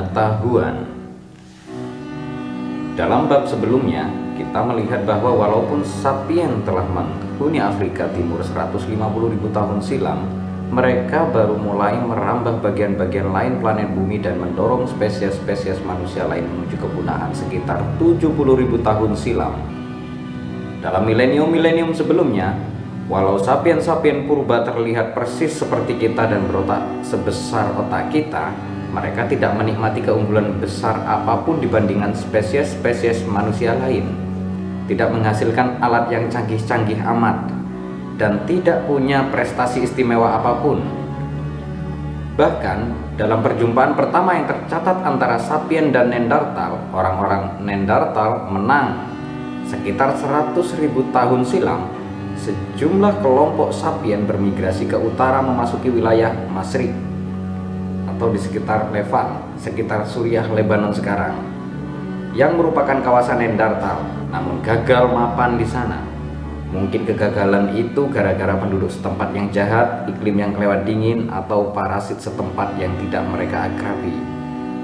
pengetahuan. Dalam bab sebelumnya, kita melihat bahwa walaupun sapien telah menghuni Afrika Timur 150.000 tahun silam, mereka baru mulai merambah bagian-bagian lain planet bumi dan mendorong spesies-spesies manusia lain menuju kepunahan sekitar 70.000 tahun silam. Dalam milenium-milenium sebelumnya, walau sapien-sapien purba terlihat persis seperti kita dan berotak sebesar otak kita, mereka tidak menikmati keunggulan besar apapun dibandingkan spesies-spesies manusia lain, tidak menghasilkan alat yang canggih-canggih amat, dan tidak punya prestasi istimewa apapun. Bahkan dalam perjumpaan pertama yang tercatat antara sapien dan Neanderthal, orang-orang Neanderthal menang. Sekitar 100.000 tahun silam, sejumlah kelompok sapien bermigrasi ke utara memasuki wilayah Masyriq atau di sekitar Levant, sekitar Suriah, Lebanon sekarang, yang merupakan kawasan Neanderthal, namun gagal mapan di sana. Mungkin kegagalan itu gara-gara penduduk setempat yang jahat, iklim yang kelewat dingin, atau parasit setempat yang tidak mereka akrabi.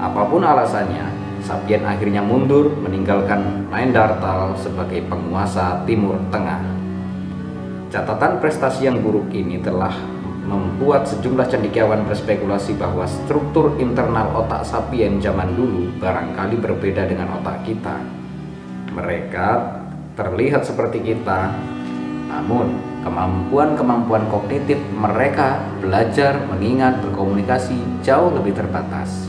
Apapun alasannya, sapien akhirnya mundur meninggalkan Neanderthal sebagai penguasa Timur Tengah. Catatan prestasi yang buruk ini telah membuat sejumlah cendekiawan berspekulasi bahwa struktur internal otak sapien zaman dulu barangkali berbeda dengan otak kita. Mereka terlihat seperti kita, namun kemampuan-kemampuan kognitif mereka belajar, mengingat, berkomunikasi jauh lebih terbatas.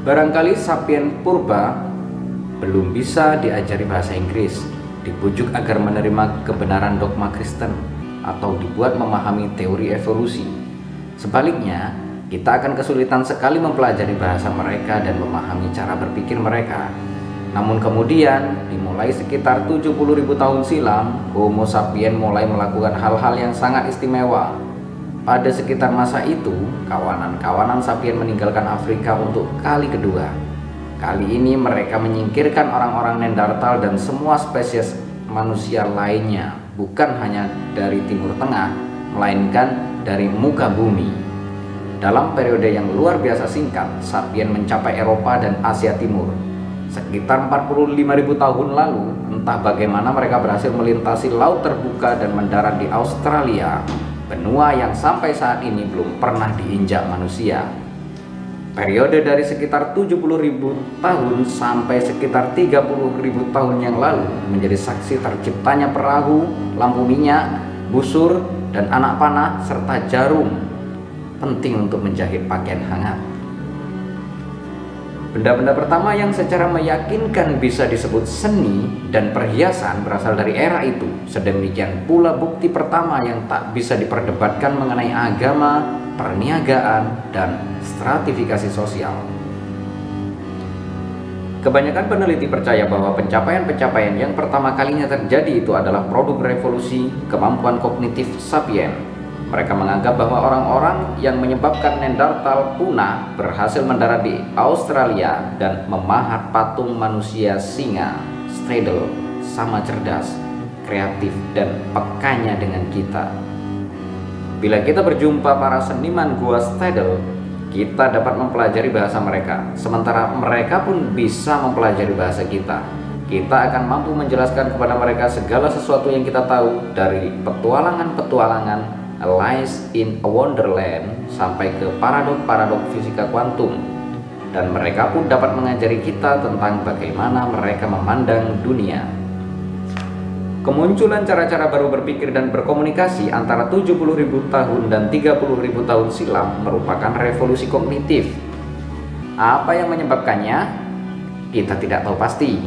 Barangkali sapien purba belum bisa diajari bahasa Inggris, dibujuk agar menerima kebenaran dogma Kristen, atau dibuat memahami teori evolusi. Sebaliknya, kita akan kesulitan sekali mempelajari bahasa mereka dan memahami cara berpikir mereka. Namun kemudian, dimulai sekitar 70.000 tahun silam, Homo sapien mulai melakukan hal-hal yang sangat istimewa. Pada sekitar masa itu, kawanan-kawanan sapien meninggalkan Afrika untuk kali kedua. Kali ini mereka menyingkirkan orang-orang Neanderthal dan semua spesies manusia lainnya, bukan hanya dari Timur Tengah, melainkan dari muka bumi. Dalam periode yang luar biasa singkat, sapien mencapai Eropa dan Asia Timur. Sekitar 45.000 tahun lalu, entah bagaimana mereka berhasil melintasi laut terbuka dan mendarat di Australia, benua yang sampai saat ini belum pernah diinjak manusia. Periode dari sekitar 70.000 tahun sampai sekitar 30.000 tahun yang lalu menjadi saksi terciptanya perahu, lampu minyak, busur, dan anak panah serta jarum, penting untuk menjahit pakaian hangat. Benda-benda pertama yang secara meyakinkan bisa disebut seni dan perhiasan berasal dari era itu. Sedemikian pula bukti pertama yang tak bisa diperdebatkan mengenai agama, perniagaan, dan stratifikasi sosial. Kebanyakan peneliti percaya bahwa pencapaian-pencapaian yang pertama kalinya terjadi itu adalah produk revolusi kemampuan kognitif sapien. Mereka menganggap bahwa orang-orang yang menyebabkan Neanderthal punah berhasil mendarat di Australia dan memahat patung manusia singa, Straddle, sama cerdas, kreatif, dan pekanya dengan kita. Bila kita berjumpa para seniman gua Straddle, kita dapat mempelajari bahasa mereka, sementara mereka pun bisa mempelajari bahasa kita. Kita akan mampu menjelaskan kepada mereka segala sesuatu yang kita tahu, dari petualangan-petualangan Alice in a Wonderland sampai ke paradok-paradok fisika kuantum, dan mereka pun dapat mengajari kita tentang bagaimana mereka memandang dunia. Kemunculan cara-cara baru berpikir dan berkomunikasi antara 70.000 tahun dan 30.000 tahun silam merupakan revolusi kognitif. Apa yang menyebabkannya? Kita tidak tahu pasti.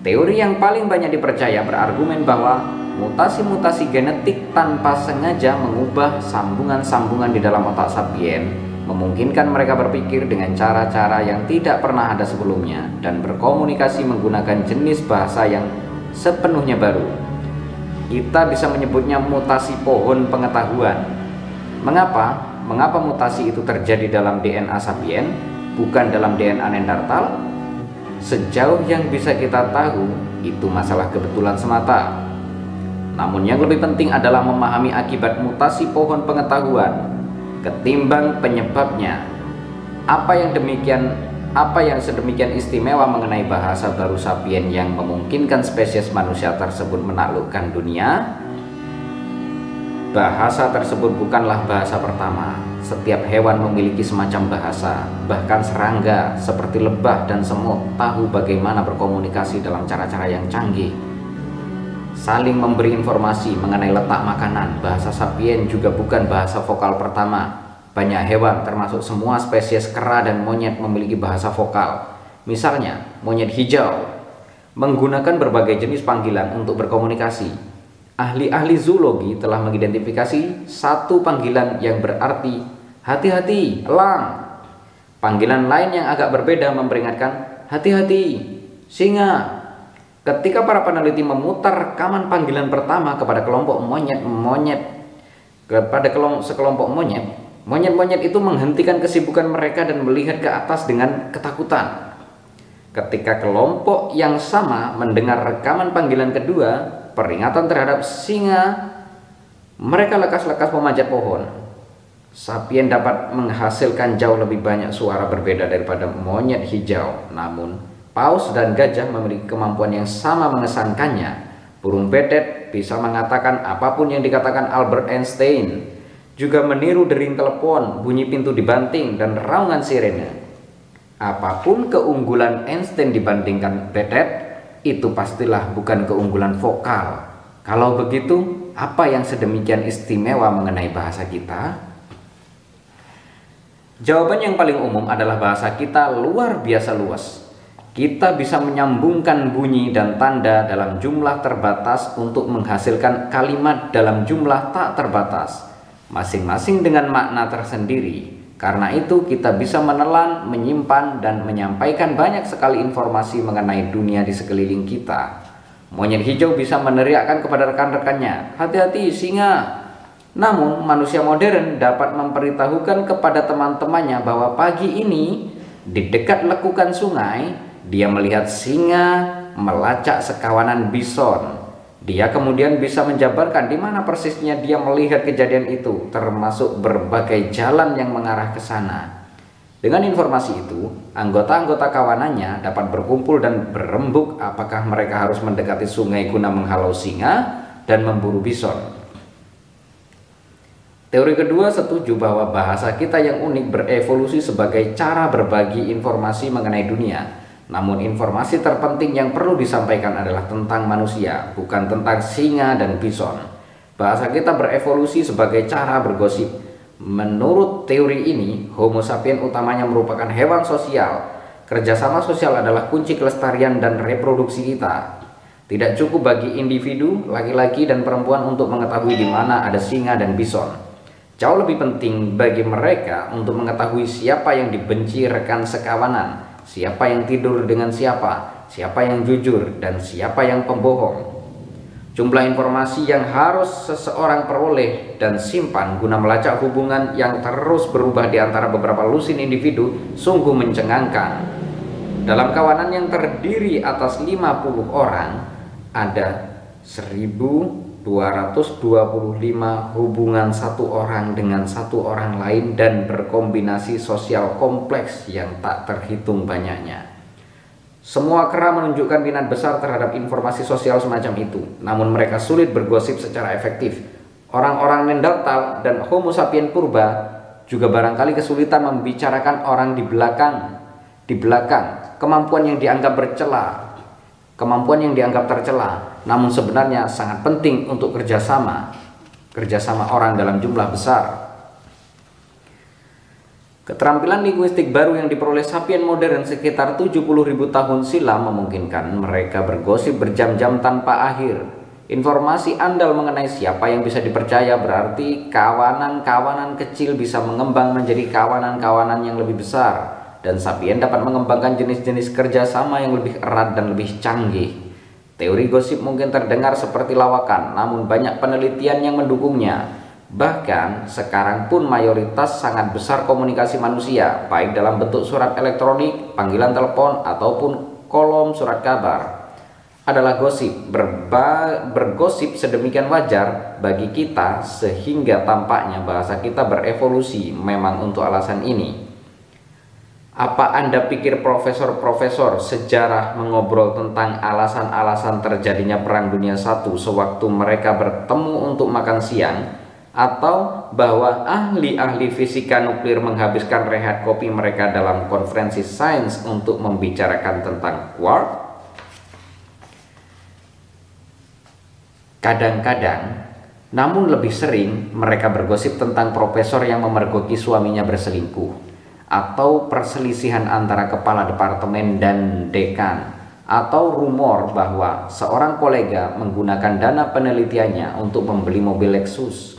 Teori yang paling banyak dipercaya berargumen bahwa mutasi-mutasi genetik tanpa sengaja mengubah sambungan-sambungan di dalam otak sapien, memungkinkan mereka berpikir dengan cara-cara yang tidak pernah ada sebelumnya dan berkomunikasi menggunakan jenis bahasa yang sepenuhnya baru. Kita bisa menyebutnya mutasi pohon pengetahuan. Mengapa? Mengapa mutasi itu terjadi dalam DNA sapien, bukan dalam DNA Neanderthal? Sejauh yang bisa kita tahu, itu masalah kebetulan semata. Namun yang lebih penting adalah memahami akibat mutasi pohon pengetahuan ketimbang penyebabnya. Apa yang sedemikian istimewa mengenai bahasa baru sapien yang memungkinkan spesies manusia tersebut menaklukkan dunia? Bahasa tersebut bukanlah bahasa pertama. Setiap hewan memiliki semacam bahasa. Bahkan serangga seperti lebah dan semut tahu bagaimana berkomunikasi dalam cara-cara yang canggih. Saling memberi informasi mengenai letak makanan. Bahasa sapien juga bukan bahasa vokal pertama. Banyak hewan termasuk semua spesies kera dan monyet memiliki bahasa vokal. Misalnya, monyet hijau menggunakan berbagai jenis panggilan untuk berkomunikasi. Ahli-ahli zoologi telah mengidentifikasi satu panggilan yang berarti hati-hati, elang. Panggilan lain yang agak berbeda memperingatkan hati-hati, singa. Ketika para peneliti memutar rekaman panggilan pertama kepada sekelompok monyet, monyet-monyet itu menghentikan kesibukan mereka dan melihat ke atas dengan ketakutan. Ketika kelompok yang sama mendengar rekaman panggilan kedua, peringatan terhadap singa, mereka lekas-lekas memanjat pohon. Sapien dapat menghasilkan jauh lebih banyak suara berbeda daripada monyet hijau. Namun, paus dan gajah memiliki kemampuan yang sama mengesankannya. Burung betet bisa mengatakan apapun yang dikatakan Albert Einstein, juga meniru dering telepon, bunyi pintu dibanting, dan raungan sirene. Apapun keunggulan Einstein dibandingkan betet, itu pastilah bukan keunggulan vokal. Kalau begitu, apa yang sedemikian istimewa mengenai bahasa kita? Jawaban yang paling umum adalah bahasa kita luar biasa luas. Kita bisa menyambungkan bunyi dan tanda dalam jumlah terbatas untuk menghasilkan kalimat dalam jumlah tak terbatas, masing-masing dengan makna tersendiri. Karena itu kita bisa menelan, menyimpan, dan menyampaikan banyak sekali informasi mengenai dunia di sekeliling kita. Monyet hijau bisa meneriakkan kepada rekan-rekannya, hati-hati singa. Namun manusia modern dapat memberitahukan kepada teman-temannya bahwa pagi ini di dekat lekukan sungai dia melihat singa melacak sekawanan bison. Dia kemudian bisa menjabarkan di mana persisnya dia melihat kejadian itu, termasuk berbagai jalan yang mengarah ke sana. Dengan informasi itu, anggota-anggota kawanannya dapat berkumpul dan berembuk apakah mereka harus mendekati sungai guna menghalau singa dan memburu bison. Teori kedua setuju bahwa bahasa kita yang unik berevolusi sebagai cara berbagi informasi mengenai dunia. Namun informasi terpenting yang perlu disampaikan adalah tentang manusia, bukan tentang singa dan bison. Bahasa kita berevolusi sebagai cara bergosip. Menurut teori ini, Homo sapiens utamanya merupakan hewan sosial. Kerjasama sosial adalah kunci kelestarian dan reproduksi kita. Tidak cukup bagi individu, laki-laki dan perempuan untuk mengetahui di mana ada singa dan bison. Jauh lebih penting bagi mereka untuk mengetahui siapa yang dibenci rekan sekawanan, siapa yang tidur dengan siapa, siapa yang jujur, dan siapa yang pembohong. Jumlah informasi yang harus seseorang peroleh dan simpan guna melacak hubungan yang terus berubah di antara beberapa lusin individu sungguh mencengangkan. Dalam kawanan yang terdiri atas 50 orang, ada 1225 hubungan satu orang dengan satu orang lain dan berkombinasi sosial kompleks yang tak terhitung banyaknya. Semua kera menunjukkan minat besar terhadap informasi sosial semacam itu, namun mereka sulit bergosip secara efektif. Orang-orang Neanderthal dan Homo sapiens purba juga barangkali kesulitan membicarakan orang di belakang. Kemampuan yang dianggap tercela, namun sebenarnya sangat penting untuk kerjasama orang dalam jumlah besar. Keterampilan linguistik baru yang diperoleh sapien modern sekitar 70.000 tahun silam memungkinkan mereka bergosip berjam-jam tanpa akhir. Informasi andal mengenai siapa yang bisa dipercaya berarti kawanan-kawanan kecil bisa mengembang menjadi kawanan-kawanan yang lebih besar, dan sapien dapat mengembangkan jenis-jenis kerjasama yang lebih erat dan lebih canggih. Teori gosip mungkin terdengar seperti lawakan, namun banyak penelitian yang mendukungnya. Bahkan sekarang pun mayoritas sangat besar komunikasi manusia, baik dalam bentuk surat elektronik, panggilan telepon, ataupun kolom surat kabar, adalah gosip. Bergosip sedemikian wajar bagi kita sehingga tampaknya bahasa kita berevolusi memang untuk alasan ini. Apa Anda pikir profesor-profesor sejarah mengobrol tentang alasan-alasan terjadinya Perang Dunia I sewaktu mereka bertemu untuk makan siang? Atau bahwa ahli-ahli fisika nuklir menghabiskan rehat kopi mereka dalam konferensi sains untuk membicarakan tentang quark? Kadang-kadang, namun lebih sering, mereka bergosip tentang profesor yang memergoki suaminya berselingkuh, atau perselisihan antara kepala departemen dan dekan, atau rumor bahwa seorang kolega menggunakan dana penelitiannya untuk membeli mobil Lexus.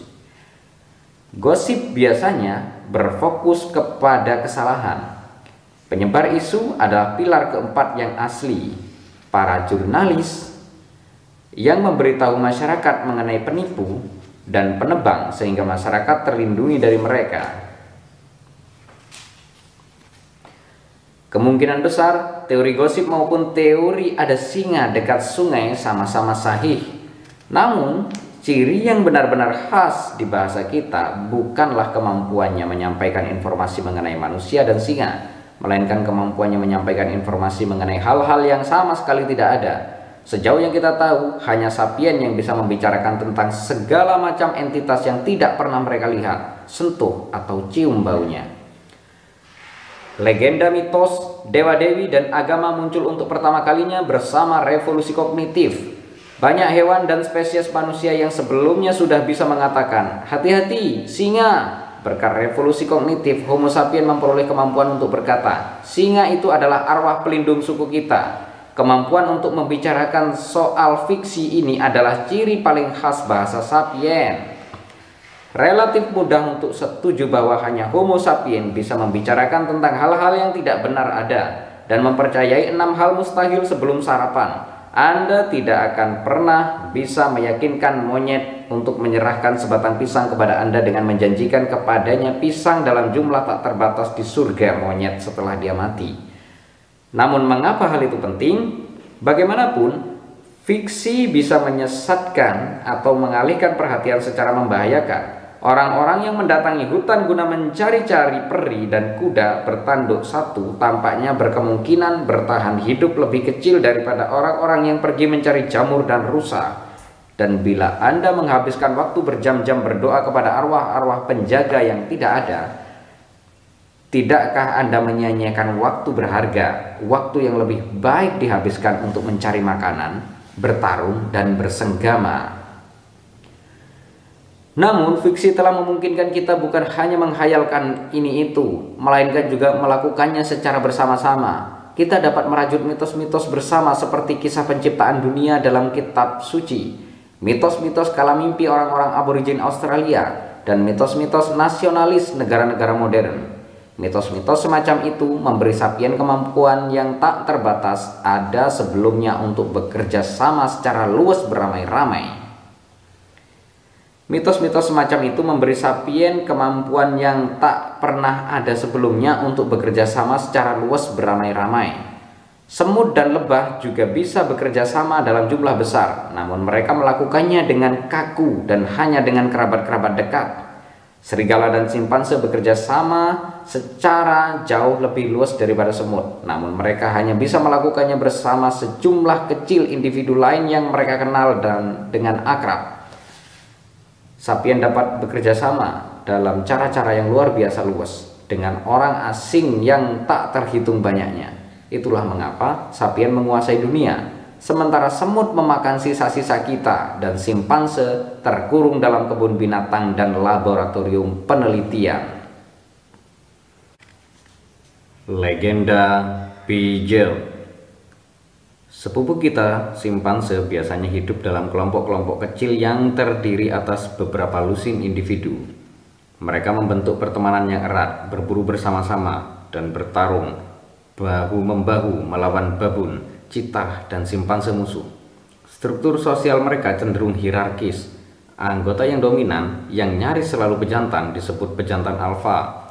Gosip biasanya berfokus kepada kesalahan. Penyebar isu adalah pilar keempat yang asli, para jurnalis yang memberitahu masyarakat mengenai penipu dan penebang sehingga masyarakat terlindungi dari mereka. Kemungkinan besar teori gosip maupun teori ada singa dekat sungai sama-sama sahih. Namun ciri yang benar-benar khas di bahasa kita bukanlah kemampuannya menyampaikan informasi mengenai manusia dan singa, melainkan kemampuannya menyampaikan informasi mengenai hal-hal yang sama sekali tidak ada. Sejauh yang kita tahu, hanya sapien yang bisa membicarakan tentang segala macam entitas yang tidak pernah mereka lihat, sentuh, atau cium baunya. Legenda mitos, dewa-dewi, dan agama muncul untuk pertama kalinya bersama revolusi kognitif. Banyak hewan dan spesies manusia yang sebelumnya sudah bisa mengatakan, hati-hati, singa. Berkat revolusi kognitif, Homo sapien memperoleh kemampuan untuk berkata, singa itu adalah arwah pelindung suku kita. Kemampuan untuk membicarakan soal fiksi ini adalah ciri paling khas bahasa sapien. Relatif mudah untuk setuju bahwa hanya Homo sapien bisa membicarakan tentang hal-hal yang tidak benar ada dan mempercayai 6 hal mustahil sebelum sarapan. Anda tidak akan pernah bisa meyakinkan monyet untuk menyerahkan sebatang pisang kepada Anda dengan menjanjikan kepadanya pisang dalam jumlah tak terbatas di surga monyet setelah dia mati. Namun mengapa hal itu penting? Bagaimanapun, fiksi bisa menyesatkan atau mengalihkan perhatian secara membahayakan. Orang-orang yang mendatangi hutan guna mencari-cari peri dan kuda bertanduk satu tampaknya berkemungkinan bertahan hidup lebih kecil daripada orang-orang yang pergi mencari jamur dan rusa. Dan bila Anda menghabiskan waktu berjam-jam berdoa kepada arwah-arwah penjaga yang tidak ada, tidakkah Anda menyia-nyiakan waktu berharga, waktu yang lebih baik dihabiskan untuk mencari makanan, bertarung, dan bersenggama? Namun, fiksi telah memungkinkan kita bukan hanya menghayalkan ini itu, melainkan juga melakukannya secara bersama-sama. Kita dapat merajut mitos-mitos bersama seperti kisah penciptaan dunia dalam kitab suci, mitos-mitos kala mimpi orang-orang aborigin Australia, dan mitos-mitos nasionalis negara-negara modern. Mitos-mitos semacam itu memberi sapien kemampuan yang tak terbatas ada sebelumnya untuk bekerja sama secara luas beramai-ramai. Mitos-mitos semacam itu memberi sapien kemampuan yang tak pernah ada sebelumnya untuk bekerja sama secara luas beramai-ramai. Semut dan lebah juga bisa bekerja sama dalam jumlah besar, namun mereka melakukannya dengan kaku dan hanya dengan kerabat-kerabat dekat. Serigala dan simpanse bekerja sama secara jauh lebih luas daripada semut, namun mereka hanya bisa melakukannya bersama sejumlah kecil individu lain yang mereka kenal dan dengan akrab. Sapien dapat bekerja sama dalam cara-cara yang luar biasa luas dengan orang asing yang tak terhitung banyaknya. Itulah mengapa sapien menguasai dunia, sementara semut memakan sisa-sisa kita dan simpanse terkurung dalam kebun binatang dan laboratorium penelitian. Legenda Beagle. Sepupu kita, simpanse, biasanya hidup dalam kelompok-kelompok kecil yang terdiri atas beberapa lusin individu. Mereka membentuk pertemanan yang erat, berburu bersama-sama, dan bertarung bahu-membahu melawan babun, citah, dan simpanse musuh. Struktur sosial mereka cenderung hierarkis. Anggota yang dominan, yang nyaris selalu pejantan, disebut pejantan alfa.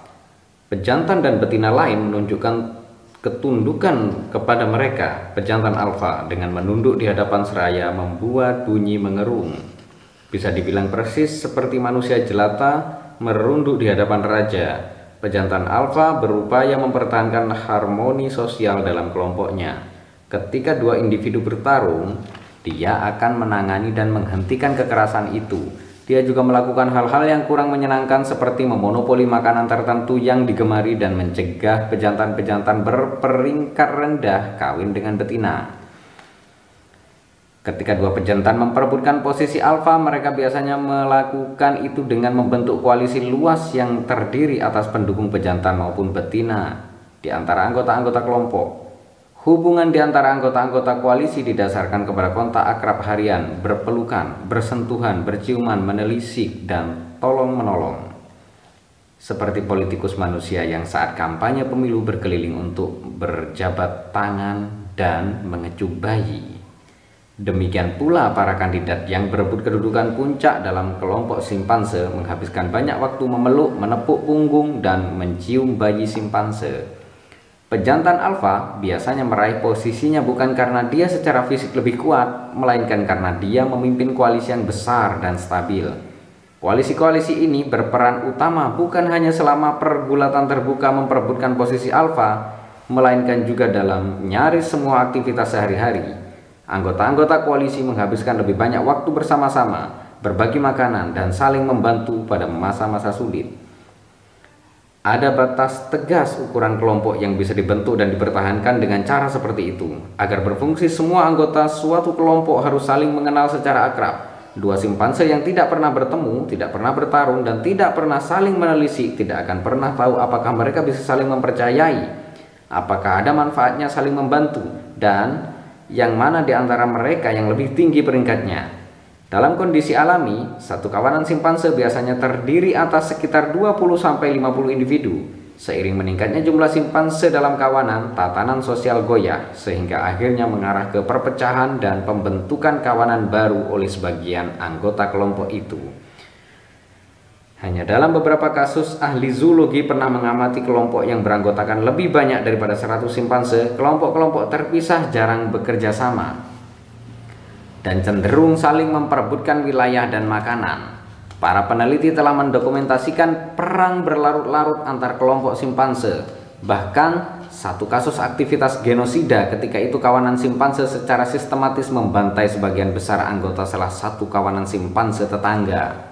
Pejantan dan betina lain menunjukkan ketundukan kepada mereka. Pejantan alfa dengan menunduk di hadapan seraya membuat bunyi mengerung. Bisa dibilang persis seperti manusia jelata merunduk di hadapan raja. Pejantan alfa berupaya mempertahankan harmoni sosial dalam kelompoknya. Ketika dua individu bertarung, dia akan menangani dan menghentikan kekerasan itu. Dia juga melakukan hal-hal yang kurang menyenangkan seperti memonopoli makanan tertentu yang digemari dan mencegah pejantan-pejantan berperingkat rendah kawin dengan betina. Ketika dua pejantan memperebutkan posisi alfa, mereka biasanya melakukan itu dengan membentuk koalisi luas yang terdiri atas pendukung pejantan maupun betina di antara anggota-anggota kelompok. Hubungan di antara anggota-anggota koalisi didasarkan kepada kontak akrab harian, berpelukan, bersentuhan, berciuman, menelisik, dan tolong-menolong. Seperti politikus manusia yang saat kampanye pemilu berkeliling untuk berjabat tangan dan mengecup bayi. Demikian pula para kandidat yang berebut kedudukan puncak dalam kelompok simpanse menghabiskan banyak waktu memeluk, menepuk punggung, dan mencium bayi simpanse. Pejantan alfa biasanya meraih posisinya bukan karena dia secara fisik lebih kuat, melainkan karena dia memimpin koalisi yang besar dan stabil. Koalisi-koalisi ini berperan utama bukan hanya selama pergulatan terbuka memperebutkan posisi alfa, melainkan juga dalam nyaris semua aktivitas sehari-hari. Anggota-anggota koalisi menghabiskan lebih banyak waktu bersama-sama, berbagi makanan, dan saling membantu pada masa-masa sulit. Ada batas tegas ukuran kelompok yang bisa dibentuk dan dipertahankan dengan cara seperti itu. Agar berfungsi, semua anggota suatu kelompok harus saling mengenal secara akrab. Dua simpanse yang tidak pernah bertemu, tidak pernah bertarung, dan tidak pernah saling menelisik tidak akan pernah tahu apakah mereka bisa saling mempercayai, apakah ada manfaatnya saling membantu, dan yang mana di antara mereka yang lebih tinggi peringkatnya. Dalam kondisi alami, satu kawanan simpanse biasanya terdiri atas sekitar 20-50 individu. Seiring meningkatnya jumlah simpanse dalam kawanan, tatanan sosial goyah sehingga akhirnya mengarah ke perpecahan dan pembentukan kawanan baru oleh sebagian anggota kelompok itu. Hanya dalam beberapa kasus, ahli zoologi pernah mengamati kelompok yang beranggotakan lebih banyak daripada 100 simpanse. Kelompok-kelompok terpisah jarang bekerja sama dan cenderung saling memperebutkan wilayah dan makanan. Para peneliti telah mendokumentasikan perang berlarut-larut antar kelompok simpanse. Bahkan satu kasus aktivitas genosida ketika itu kawanan simpanse secara sistematis membantai sebagian besar anggota salah satu kawanan simpanse tetangga.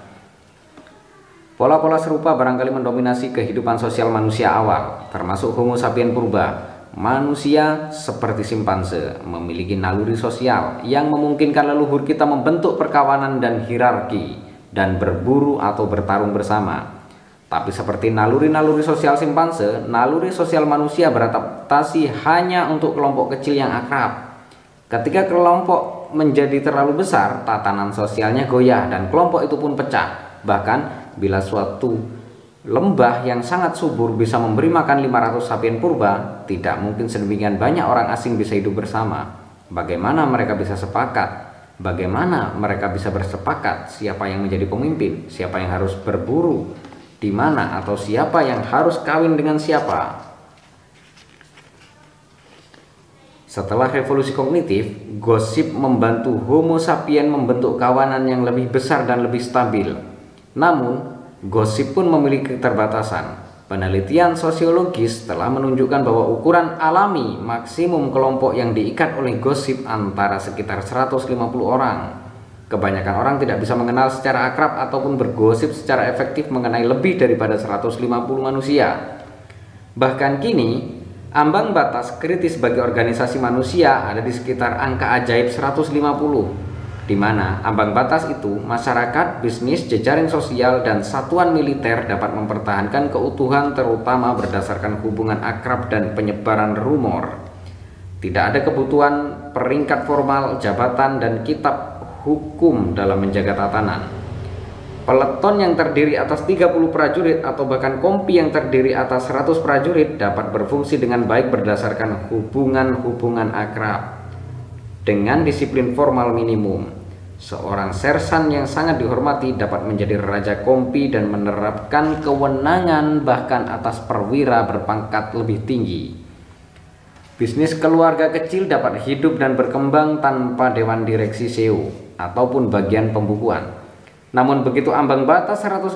Pola-pola serupa barangkali mendominasi kehidupan sosial manusia awal, termasuk Homo sapiens purba. Manusia seperti simpanse memiliki naluri sosial yang memungkinkan leluhur kita membentuk perkawanan dan hierarki dan berburu atau bertarung bersama. Tapi seperti naluri-naluri sosial simpanse, naluri sosial manusia beradaptasi hanya untuk kelompok kecil yang akrab. Ketika kelompok menjadi terlalu besar, tatanan sosialnya goyah dan kelompok itu pun pecah. Bahkan bila suatu lembah yang sangat subur bisa memberi makan 500 sapiens purba, tidak mungkin sedemikian banyak orang asing bisa hidup bersama. Bagaimana mereka bisa sepakat? Bagaimana mereka bisa bersepakat siapa yang menjadi pemimpin, siapa yang harus berburu, di mana, atau siapa yang harus kawin dengan siapa? Setelah revolusi kognitif, gosip membantu Homo sapiens membentuk kawanan yang lebih besar dan lebih stabil. Namun, gosip pun memiliki keterbatasan. Penelitian sosiologis telah menunjukkan bahwa ukuran alami maksimum kelompok yang diikat oleh gosip antara sekitar 150 orang. Kebanyakan orang tidak bisa mengenal secara akrab ataupun bergosip secara efektif mengenai lebih daripada 150 manusia. Bahkan kini, ambang batas kritis bagi organisasi manusia ada di sekitar angka ajaib 150. Di mana ambang batas itu masyarakat, bisnis, jejaring sosial, dan satuan militer dapat mempertahankan keutuhan terutama berdasarkan hubungan akrab dan penyebaran rumor. Tidak ada kebutuhan peringkat formal, jabatan, dan kitab hukum dalam menjaga tatanan. Peleton yang terdiri atas 30 prajurit atau bahkan kompi yang terdiri atas 100 prajurit dapat berfungsi dengan baik berdasarkan hubungan-hubungan akrab. Dengan disiplin formal minimum, seorang sersan yang sangat dihormati dapat menjadi raja kompi dan menerapkan kewenangan bahkan atas perwira berpangkat lebih tinggi. Bisnis keluarga kecil dapat hidup dan berkembang tanpa dewan direksi SEO ataupun bagian pembukuan. Namun begitu ambang batas 150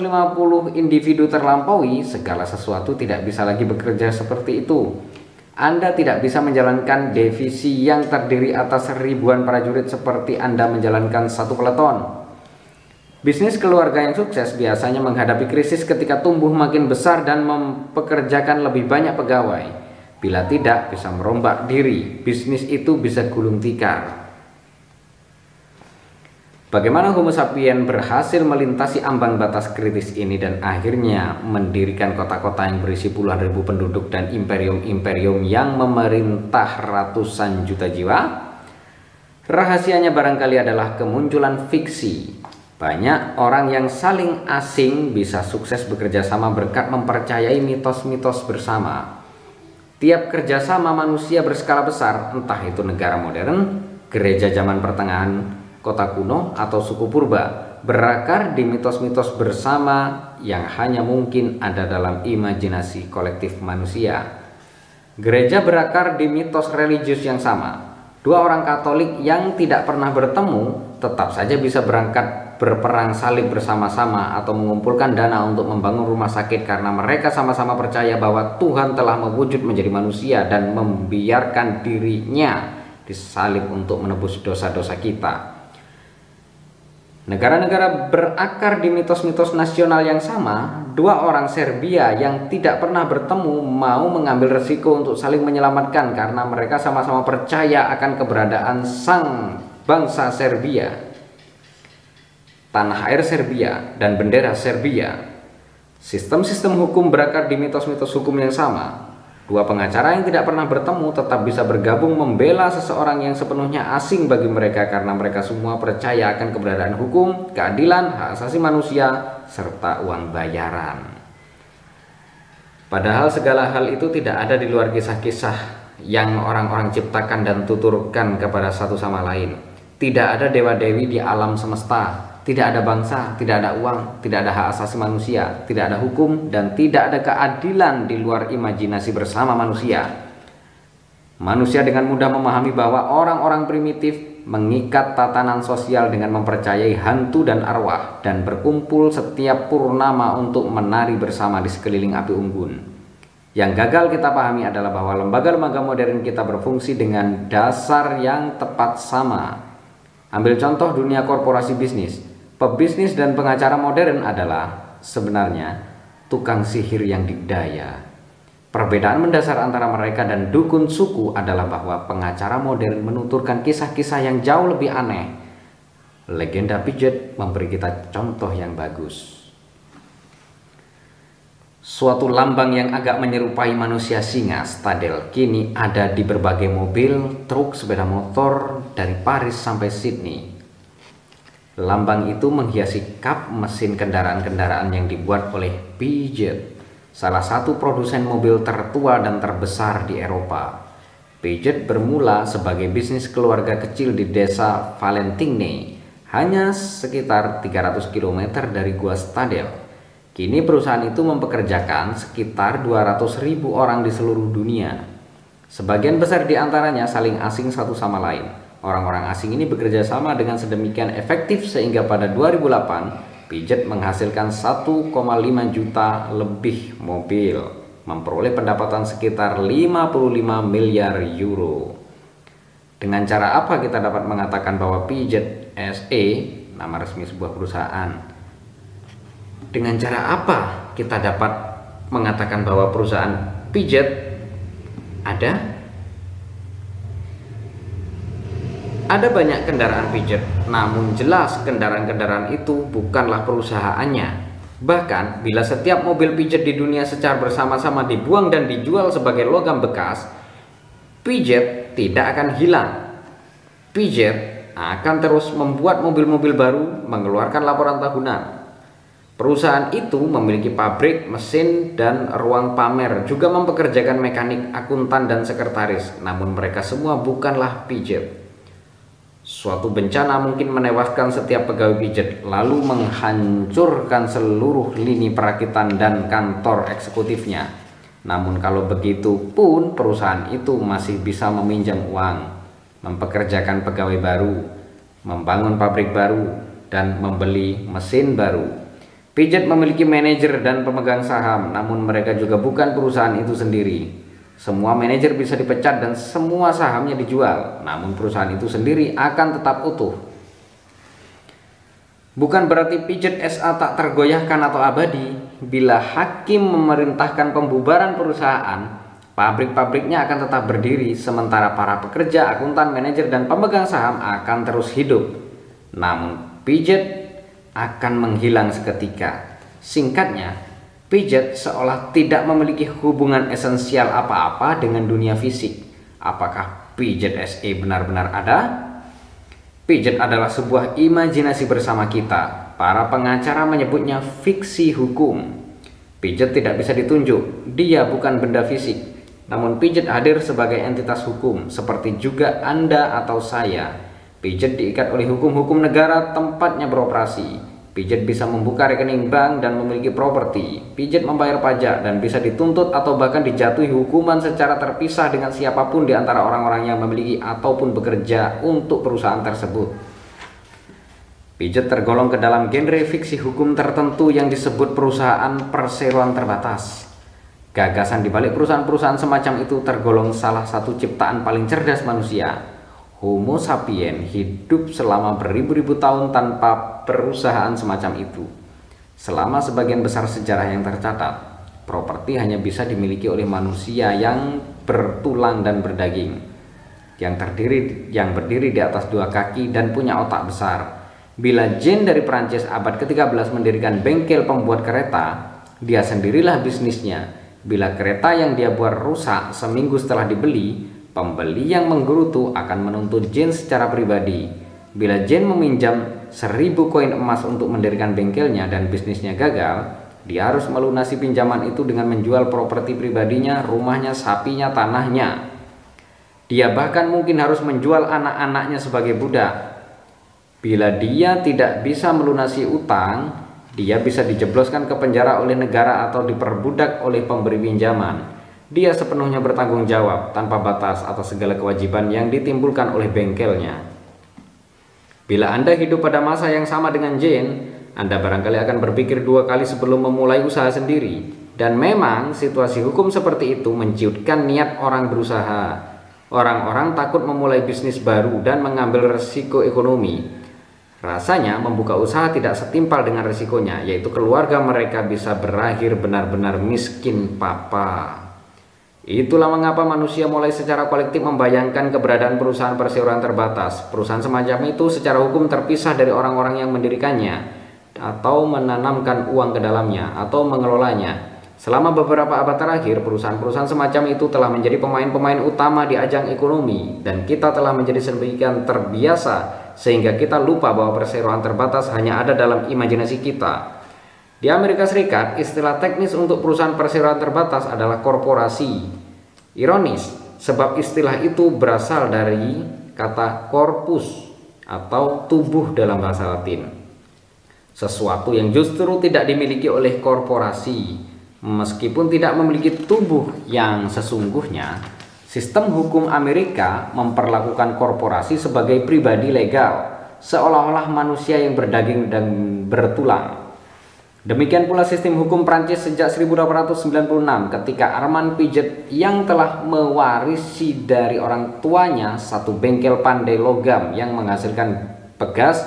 individu terlampaui, segala sesuatu tidak bisa lagi bekerja seperti itu. Anda tidak bisa menjalankan divisi yang terdiri atas ribuan prajurit seperti Anda menjalankan satu peleton. Bisnis keluarga yang sukses biasanya menghadapi krisis ketika tumbuh makin besar dan mempekerjakan lebih banyak pegawai. Bila tidak, bisa merombak diri. Bisnis itu bisa gulung tikar. Bagaimana Homo sapiens berhasil melintasi ambang batas kritis ini dan akhirnya mendirikan kota-kota yang berisi puluhan ribu penduduk dan imperium-imperium yang memerintah ratusan juta jiwa? Rahasianya barangkali adalah kemunculan fiksi. Banyak orang yang saling asing bisa sukses bekerja sama berkat mempercayai mitos-mitos bersama. Tiap kerjasama manusia berskala besar, entah itu negara modern, gereja zaman pertengahan, kota kuno, atau suku purba, berakar di mitos-mitos bersama yang hanya mungkin ada dalam imajinasi kolektif manusia. Gereja berakar di mitos religius yang sama. Dua orang Katolik yang tidak pernah bertemu tetap saja bisa berangkat berperang salib bersama-sama atau mengumpulkan dana untuk membangun rumah sakit karena mereka sama-sama percaya bahwa Tuhan telah mewujud menjadi manusia dan membiarkan dirinya disalib untuk menebus dosa-dosa kita. Negara-negara berakar di mitos-mitos nasional yang sama. Dua orang Serbia yang tidak pernah bertemu mau mengambil resiko untuk saling menyelamatkan karena mereka sama-sama percaya akan keberadaan sang bangsa Serbia, tanah air Serbia, dan bendera Serbia. Sistem-sistem hukum berakar di mitos-mitos hukum yang sama. Dua pengacara yang tidak pernah bertemu tetap bisa bergabung membela seseorang yang sepenuhnya asing bagi mereka karena mereka semua percaya akan keberadaan hukum, keadilan, hak asasi manusia, serta uang bayaran. Padahal segala hal itu tidak ada di luar kisah-kisah yang orang-orang ciptakan dan tuturkan kepada satu sama lain. Tidak ada dewa-dewi di alam semesta. Tidak ada bangsa, tidak ada uang, tidak ada hak asasi manusia, tidak ada hukum, dan tidak ada keadilan di luar imajinasi bersama manusia. Manusia dengan mudah memahami bahwa orang-orang primitif mengikat tatanan sosial dengan mempercayai hantu dan arwah dan berkumpul setiap purnama untuk menari bersama di sekeliling api unggun. Yang gagal kita pahami adalah bahwa lembaga-lembaga modern kita berfungsi dengan dasar yang tepat sama. Ambil contoh dunia korporasi bisnis. Pebisnis dan pengacara modern adalah sebenarnya tukang sihir yang didaya. Perbedaan mendasar antara mereka dan dukun suku adalah bahwa pengacara modern menuturkan kisah-kisah yang jauh lebih aneh. Legenda pijet memberi kita contoh yang bagus. Suatu lambang yang agak menyerupai manusia singa, stadel, kini ada di berbagai mobil, truk, sepeda motor dari Paris sampai Sydney. Lambang itu menghiasi kap mesin kendaraan-kendaraan yang dibuat oleh Piaget, salah satu produsen mobil tertua dan terbesar di Eropa. Piaget bermula sebagai bisnis keluarga kecil di desa Valentine, hanya sekitar 300 km dari Gua Stadel. Kini perusahaan itu mempekerjakan sekitar 200.000 orang di seluruh dunia. Sebagian besar di antaranya saling asing satu sama lain. Orang-orang asing ini bekerja sama dengan sedemikian efektif sehingga pada 2008 Piaget menghasilkan 1,5 juta lebih mobil, memperoleh pendapatan sekitar 55 miliar euro. Dengan cara apa kita dapat mengatakan bahwa Piaget SE, nama resmi sebuah perusahaan? Dengan cara apa kita dapat mengatakan bahwa perusahaan Piaget ada? Ada banyak kendaraan Piaget, namun jelas kendaraan-kendaraan itu bukanlah perusahaannya. Bahkan bila setiap mobil Piaget di dunia secara bersama-sama dibuang dan dijual sebagai logam bekas, Piaget tidak akan hilang. Piaget akan terus membuat mobil-mobil baru, mengeluarkan laporan tahunan. Perusahaan itu memiliki pabrik, mesin, dan ruang pamer, juga mempekerjakan mekanik, akuntan, dan sekretaris. Namun mereka semua bukanlah Piaget. Suatu bencana mungkin menewaskan setiap pegawai Piaget, lalu menghancurkan seluruh lini perakitan dan kantor eksekutifnya. Namun kalau begitu pun perusahaan itu masih bisa meminjam uang, mempekerjakan pegawai baru, membangun pabrik baru, dan membeli mesin baru. Pigeot memiliki manajer dan pemegang saham, namun mereka juga bukan perusahaan itu sendiri. Semua manajer bisa dipecat dan semua sahamnya dijual, namun perusahaan itu sendiri akan tetap utuh. Bukan berarti Pigeot SA tak tergoyahkan atau abadi. Bila hakim memerintahkan pembubaran perusahaan, pabrik-pabriknya akan tetap berdiri, sementara para pekerja, akuntan, manajer, dan pemegang saham akan terus hidup. Namun Pigeot akan menghilang seketika. Singkatnya, Pigeot seolah tidak memiliki hubungan esensial apa-apa dengan dunia fisik. Apakah Pigeot SE benar-benar ada? Pigeot adalah sebuah imajinasi bersama kita. Para pengacara menyebutnya fiksi hukum. Pigeot tidak bisa ditunjuk, dia bukan benda fisik. Namun Pigeot hadir sebagai entitas hukum, seperti juga Anda atau saya. Pigeot diikat oleh hukum-hukum negara tempatnya beroperasi. Pigeot bisa membuka rekening bank dan memiliki properti. Pigeot membayar pajak dan bisa dituntut atau bahkan dijatuhi hukuman secara terpisah dengan siapapun di antara orang-orang yang memiliki ataupun bekerja untuk perusahaan tersebut. Pigeot tergolong ke dalam genre fiksi hukum tertentu yang disebut perusahaan perseroan terbatas. Gagasan di balik perusahaan-perusahaan semacam itu tergolong salah satu ciptaan paling cerdas manusia. Homo sapiens hidup selama beribu-ribu tahun tanpa perusahaan semacam itu. Selama sebagian besar sejarah yang tercatat, properti hanya bisa dimiliki oleh manusia yang bertulang dan berdaging, yang berdiri di atas dua kaki dan punya otak besar. Bila Jean dari Prancis abad ke-13 mendirikan bengkel pembuat kereta, dia sendirilah bisnisnya. Bila kereta yang dia buat rusak seminggu setelah dibeli, pembeli yang menggerutu akan menuntut Jean secara pribadi. Bila Jean meminjam 1000 koin emas untuk mendirikan bengkelnya dan bisnisnya gagal, dia harus melunasi pinjaman itu dengan menjual properti pribadinya, rumahnya, sapinya, tanahnya. Dia bahkan mungkin harus menjual anak-anaknya sebagai budak. Bila dia tidak bisa melunasi utang, dia bisa dijebloskan ke penjara oleh negara atau diperbudak oleh pemberi pinjaman. Dia sepenuhnya bertanggung jawab tanpa batas atas segala kewajiban yang ditimbulkan oleh bengkelnya. Bila Anda hidup pada masa yang sama dengan Jane, Anda barangkali akan berpikir dua kali sebelum memulai usaha sendiri. Dan memang situasi hukum seperti itu menciutkan niat orang berusaha. Orang-orang takut memulai bisnis baru dan mengambil resiko ekonomi. Rasanya membuka usaha tidak setimpal dengan risikonya, yaitu keluarga mereka bisa berakhir benar-benar miskin papa. Itulah mengapa manusia mulai secara kolektif membayangkan keberadaan perusahaan perseroan terbatas. Perusahaan semacam itu secara hukum terpisah dari orang-orang yang mendirikannya, atau menanamkan uang ke dalamnya, atau mengelolanya. Selama beberapa abad terakhir, perusahaan-perusahaan semacam itu telah menjadi pemain-pemain utama di ajang ekonomi, dan kita telah menjadi sedemikian terbiasa sehingga kita lupa bahwa perseroan terbatas hanya ada dalam imajinasi kita. Di Amerika Serikat, istilah teknis untuk perusahaan perseroan terbatas adalah korporasi. Ironis, sebab istilah itu berasal dari kata corpus atau tubuh dalam bahasa Latin. Sesuatu yang justru tidak dimiliki oleh korporasi. Meskipun tidak memiliki tubuh yang sesungguhnya, sistem hukum Amerika memperlakukan korporasi sebagai pribadi legal, seolah-olah manusia yang berdaging dan bertulang. Demikian pula sistem hukum Prancis sejak 1896 ketika Armand Pigeot yang telah mewarisi dari orang tuanya satu bengkel pandai logam yang menghasilkan pegas,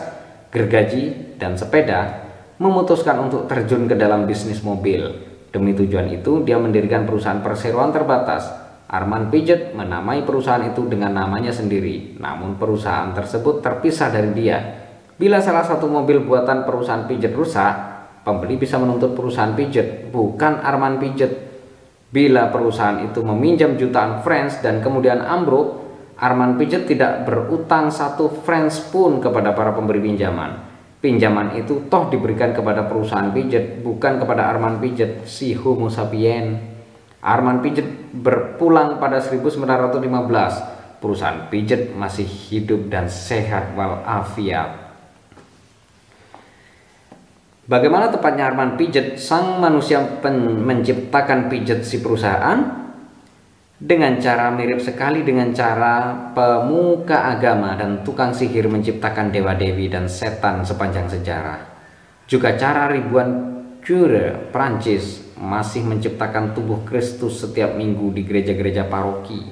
gergaji, dan sepeda, memutuskan untuk terjun ke dalam bisnis mobil. Demi tujuan itu, dia mendirikan perusahaan perseroan terbatas. Armand Pigeot menamai perusahaan itu dengan namanya sendiri, namun perusahaan tersebut terpisah dari dia. Bila salah satu mobil buatan perusahaan Pigeot rusak, pembeli bisa menuntut perusahaan Pigeot, bukan Armand Pigeot. Bila perusahaan itu meminjam jutaan francs dan kemudian ambruk, Armand Pigeot tidak berutang 1 francs pun kepada para pemberi pinjaman. Pinjaman itu toh diberikan kepada perusahaan Pigeot, bukan kepada Armand Pigeot, si Homo sapiens. Armand Pigeot berpulang pada 1915. Perusahaan Pigeot masih hidup dan sehat walafiat. Bagaimana tepatnya Armand Pigeot, sang manusia menciptakan Pigeot si perusahaan? dengan cara mirip sekali dengan cara pemuka agama dan tukang sihir menciptakan dewa-dewi dan setan sepanjang sejarah. Juga cara ribuan cure Prancis masih menciptakan tubuh Kristus setiap minggu di gereja-gereja paroki.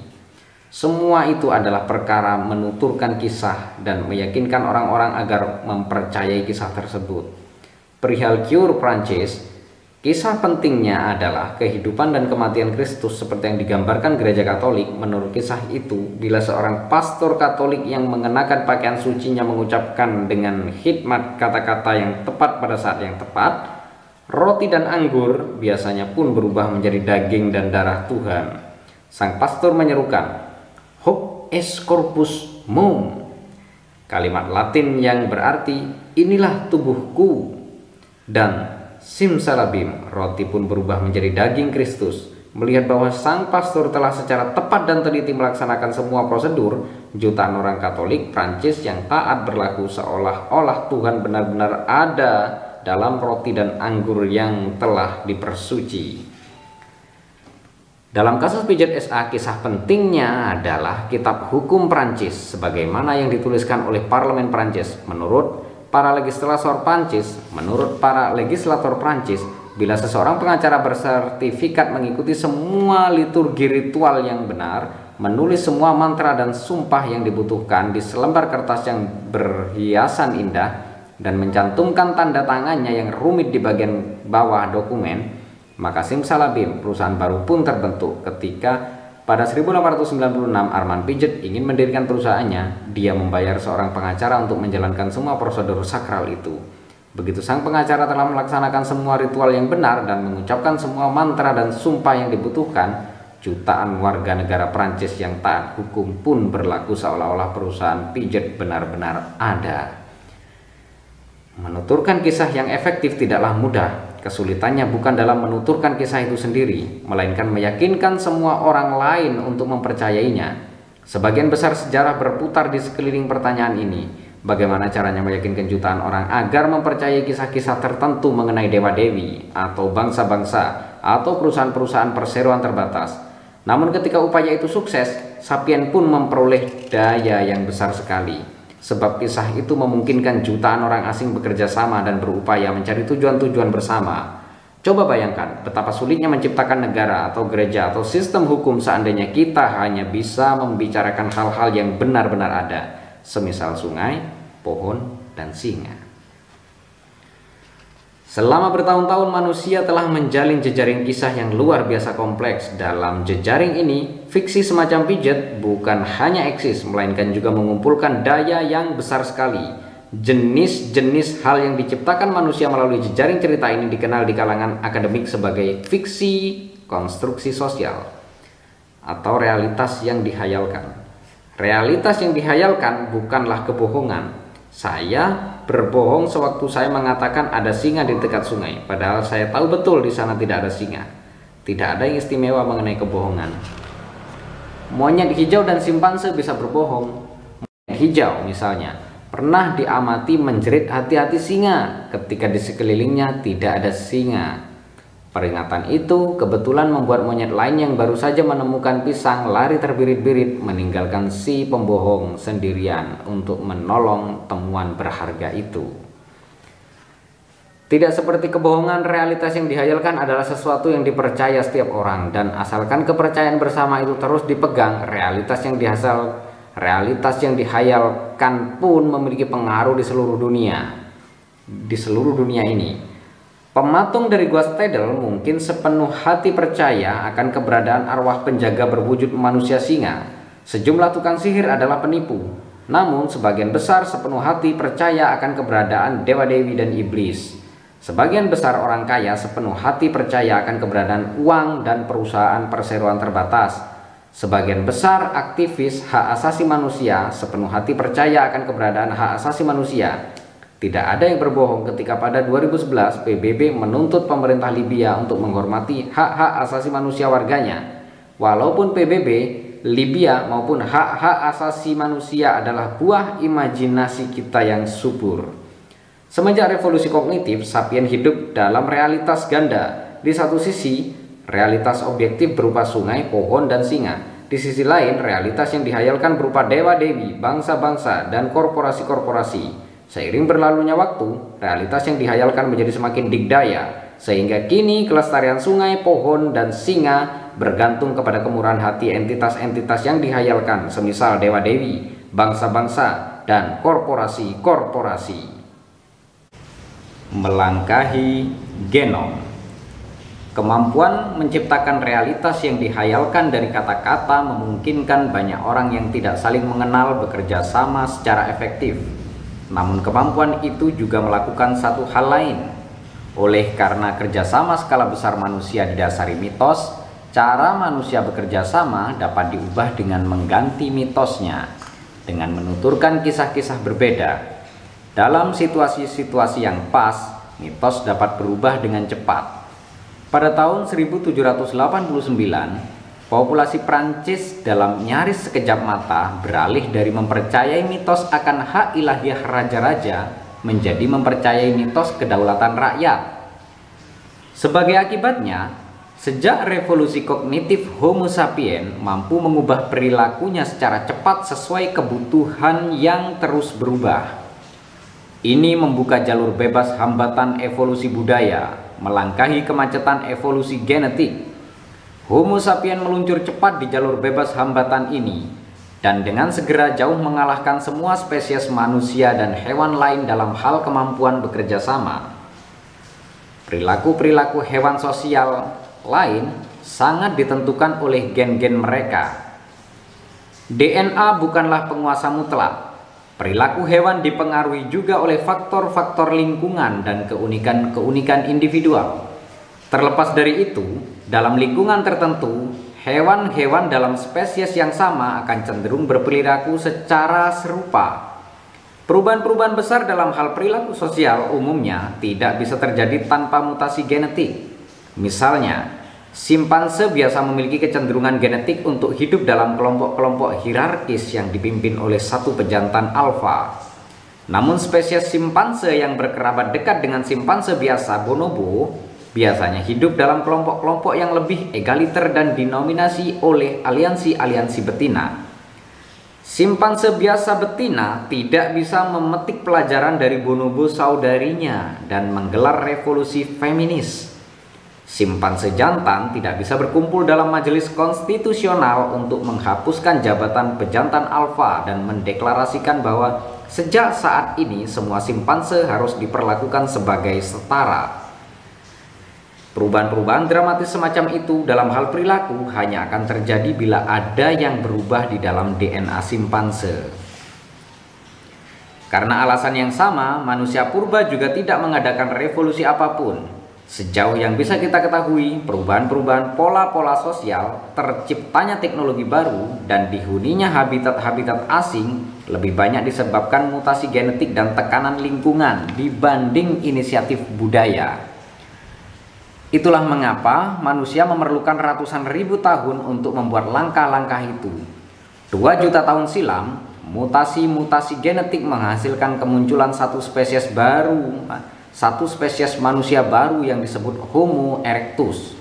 Semua itu adalah perkara menuturkan kisah dan meyakinkan orang-orang agar mempercayai kisah tersebut. Perihal cure Prancis, kisah pentingnya adalah kehidupan dan kematian Kristus seperti yang digambarkan gereja Katolik. Menurut kisah itu, bila seorang pastor Katolik yang mengenakan pakaian sucinya mengucapkan dengan hikmat kata-kata yang tepat pada saat yang tepat, roti dan anggur biasanya pun berubah menjadi daging dan darah Tuhan. Sang pastor menyerukan, "Hoc est corpus meum," kalimat Latin yang berarti inilah tubuhku, dan simsalabim, roti pun berubah menjadi daging Kristus. Melihat bahwa sang pastor telah secara tepat dan teliti melaksanakan semua prosedur, jutaan orang Katolik Prancis yang taat berlaku seolah-olah Tuhan benar-benar ada dalam roti dan anggur yang telah dipersuci. Dalam kasus pijat SA, kisah pentingnya adalah kitab hukum Prancis sebagaimana yang dituliskan oleh parlemen Prancis. Menurut para legislator Prancis, bila seseorang pengacara bersertifikat mengikuti semua liturgi ritual yang benar, menulis semua mantra dan sumpah yang dibutuhkan di selembar kertas yang berhiasan indah, dan mencantumkan tanda tangannya yang rumit di bagian bawah dokumen, maka simsalabim, perusahaan baru pun terbentuk. Ketika pada 1896 Armand Pijat ingin mendirikan perusahaannya, dia membayar seorang pengacara untuk menjalankan semua prosedur sakral itu. Begitu sang pengacara telah melaksanakan semua ritual yang benar dan mengucapkan semua mantra dan sumpah yang dibutuhkan, jutaan warga negara Prancis yang taat hukum pun berlaku seolah-olah perusahaan Pijat benar-benar ada. Menuturkan kisah yang efektif tidaklah mudah. Kesulitannya bukan dalam menuturkan kisah itu sendiri, melainkan meyakinkan semua orang lain untuk mempercayainya. Sebagian besar sejarah berputar di sekeliling pertanyaan ini. Bagaimana caranya meyakinkan jutaan orang agar mempercayai kisah-kisah tertentu mengenai dewa-dewi, atau bangsa-bangsa, atau perusahaan-perusahaan perseroan terbatas. Namun ketika upaya itu sukses, Sapien pun memperoleh daya yang besar sekali. Sebab kisah itu memungkinkan jutaan orang asing bekerja sama dan berupaya mencari tujuan-tujuan bersama. Coba bayangkan betapa sulitnya menciptakan negara atau gereja atau sistem hukum seandainya kita hanya bisa membicarakan hal-hal yang benar-benar ada, semisal sungai, pohon, dan singa. Selama bertahun-tahun manusia telah menjalin jejaring kisah yang luar biasa kompleks. Dalam jejaring ini, fiksi semacam Pijat bukan hanya eksis, melainkan juga mengumpulkan daya yang besar sekali. Jenis-jenis hal yang diciptakan manusia melalui jejaring cerita ini dikenal di kalangan akademik sebagai fiksi konstruksi sosial atau realitas yang dihayalkan. Realitas yang dihayalkan bukanlah kebohongan. Saya berbohong sewaktu saya mengatakan ada singa di dekat sungai, padahal saya tahu betul di sana tidak ada singa. Tidak ada yang istimewa mengenai kebohongan. Monyet hijau dan simpanse bisa berbohong. Monyet hijau misalnya pernah diamati menjerit hati-hati singa ketika di sekelilingnya tidak ada singa. Peringatan itu kebetulan membuat monyet lain yang baru saja menemukan pisang lari terbirit-birit meninggalkan si pembohong sendirian untuk menolong temuan berharga itu. Tidak seperti kebohongan, realitas yang dihayalkan adalah sesuatu yang dipercaya setiap orang, dan asalkan kepercayaan bersama itu terus dipegang, realitas yang dihayalkan pun memiliki pengaruh di seluruh dunia ini. Pematung dari Gua Stedel mungkin sepenuh hati percaya akan keberadaan arwah penjaga berwujud manusia singa. Sejumlah tukang sihir adalah penipu. Namun sebagian besar sepenuh hati percaya akan keberadaan dewa-dewi dan iblis. Sebagian besar orang kaya sepenuh hati percaya akan keberadaan uang dan perusahaan perseroan terbatas. Sebagian besar aktivis hak asasi manusia sepenuh hati percaya akan keberadaan hak asasi manusia. Tidak ada yang berbohong ketika pada 2011 PBB menuntut pemerintah Libya untuk menghormati hak-hak asasi manusia warganya. Walaupun PBB, Libya maupun hak-hak asasi manusia adalah buah imajinasi kita yang subur. Semenjak revolusi kognitif, Sapien hidup dalam realitas ganda. Di satu sisi, realitas objektif berupa sungai, pohon, dan singa. Di sisi lain, realitas yang dihayalkan berupa dewa-dewi, bangsa-bangsa, dan korporasi-korporasi. Seiring berlalunya waktu, realitas yang dihayalkan menjadi semakin dikdaya, sehingga kini kelestarian sungai, pohon, dan singa bergantung kepada kemurahan hati entitas-entitas yang dihayalkan, semisal dewa-dewi, bangsa-bangsa, dan korporasi-korporasi. Melangkahi genom. Kemampuan menciptakan realitas yang dihayalkan dari kata-kata memungkinkan banyak orang yang tidak saling mengenal bekerja sama secara efektif. Namun kemampuan itu juga melakukan satu hal lain. Oleh karena kerjasama skala besar manusia didasari mitos, cara manusia bekerja sama dapat diubah dengan mengganti mitosnya, dengan menuturkan kisah-kisah berbeda. Dalam situasi-situasi yang pas, mitos dapat berubah dengan cepat. Pada tahun 1789, populasi Prancis dalam nyaris sekejap mata beralih dari mempercayai mitos akan hak ilahiyah raja-raja menjadi mempercayai mitos kedaulatan rakyat. Sebagai akibatnya, sejak revolusi kognitif Homo sapiens mampu mengubah perilakunya secara cepat sesuai kebutuhan yang terus berubah. Ini membuka jalur bebas hambatan evolusi budaya, melangkahi kemacetan evolusi genetik. Homo sapiens meluncur cepat di jalur bebas hambatan ini, dan dengan segera jauh mengalahkan semua spesies manusia dan hewan lain dalam hal kemampuan bekerja sama. Perilaku-perilaku hewan sosial lain sangat ditentukan oleh gen-gen mereka. DNA bukanlah penguasa mutlak. Perilaku hewan dipengaruhi juga oleh faktor-faktor lingkungan dan keunikan-keunikan individual. Terlepas dari itu, dalam lingkungan tertentu, hewan-hewan dalam spesies yang sama akan cenderung berperilaku secara serupa. Perubahan-perubahan besar dalam hal perilaku sosial umumnya tidak bisa terjadi tanpa mutasi genetik. Misalnya, simpanse biasa memiliki kecenderungan genetik untuk hidup dalam kelompok-kelompok hierarkis yang dipimpin oleh satu pejantan alfa. Namun spesies simpanse yang berkerabat dekat dengan simpanse biasa bonobo biasanya hidup dalam kelompok-kelompok yang lebih egaliter dan dinominasi oleh aliansi-aliansi betina. Simpanse biasa betina tidak bisa memetik pelajaran dari bonobo saudarinya dan menggelar revolusi feminis. Simpanse jantan tidak bisa berkumpul dalam majelis konstitusional untuk menghapuskan jabatan pejantan alfa dan mendeklarasikan bahwa sejak saat ini semua simpanse harus diperlakukan sebagai setara. Perubahan-perubahan dramatis semacam itu dalam hal perilaku hanya akan terjadi bila ada yang berubah di dalam DNA simpanse. Karena alasan yang sama, manusia purba juga tidak mengadakan revolusi apapun. Sejauh yang bisa kita ketahui, perubahan-perubahan pola-pola sosial, terciptanya teknologi baru, dan dihuninya habitat-habitat asing lebih banyak disebabkan mutasi genetik dan tekanan lingkungan dibanding inisiatif budaya. Itulah mengapa manusia memerlukan ratusan ribu tahun untuk membuat langkah-langkah itu. 2 juta tahun silam, mutasi-mutasi genetik menghasilkan kemunculan satu spesies baru, satu spesies manusia baru yang disebut Homo erectus.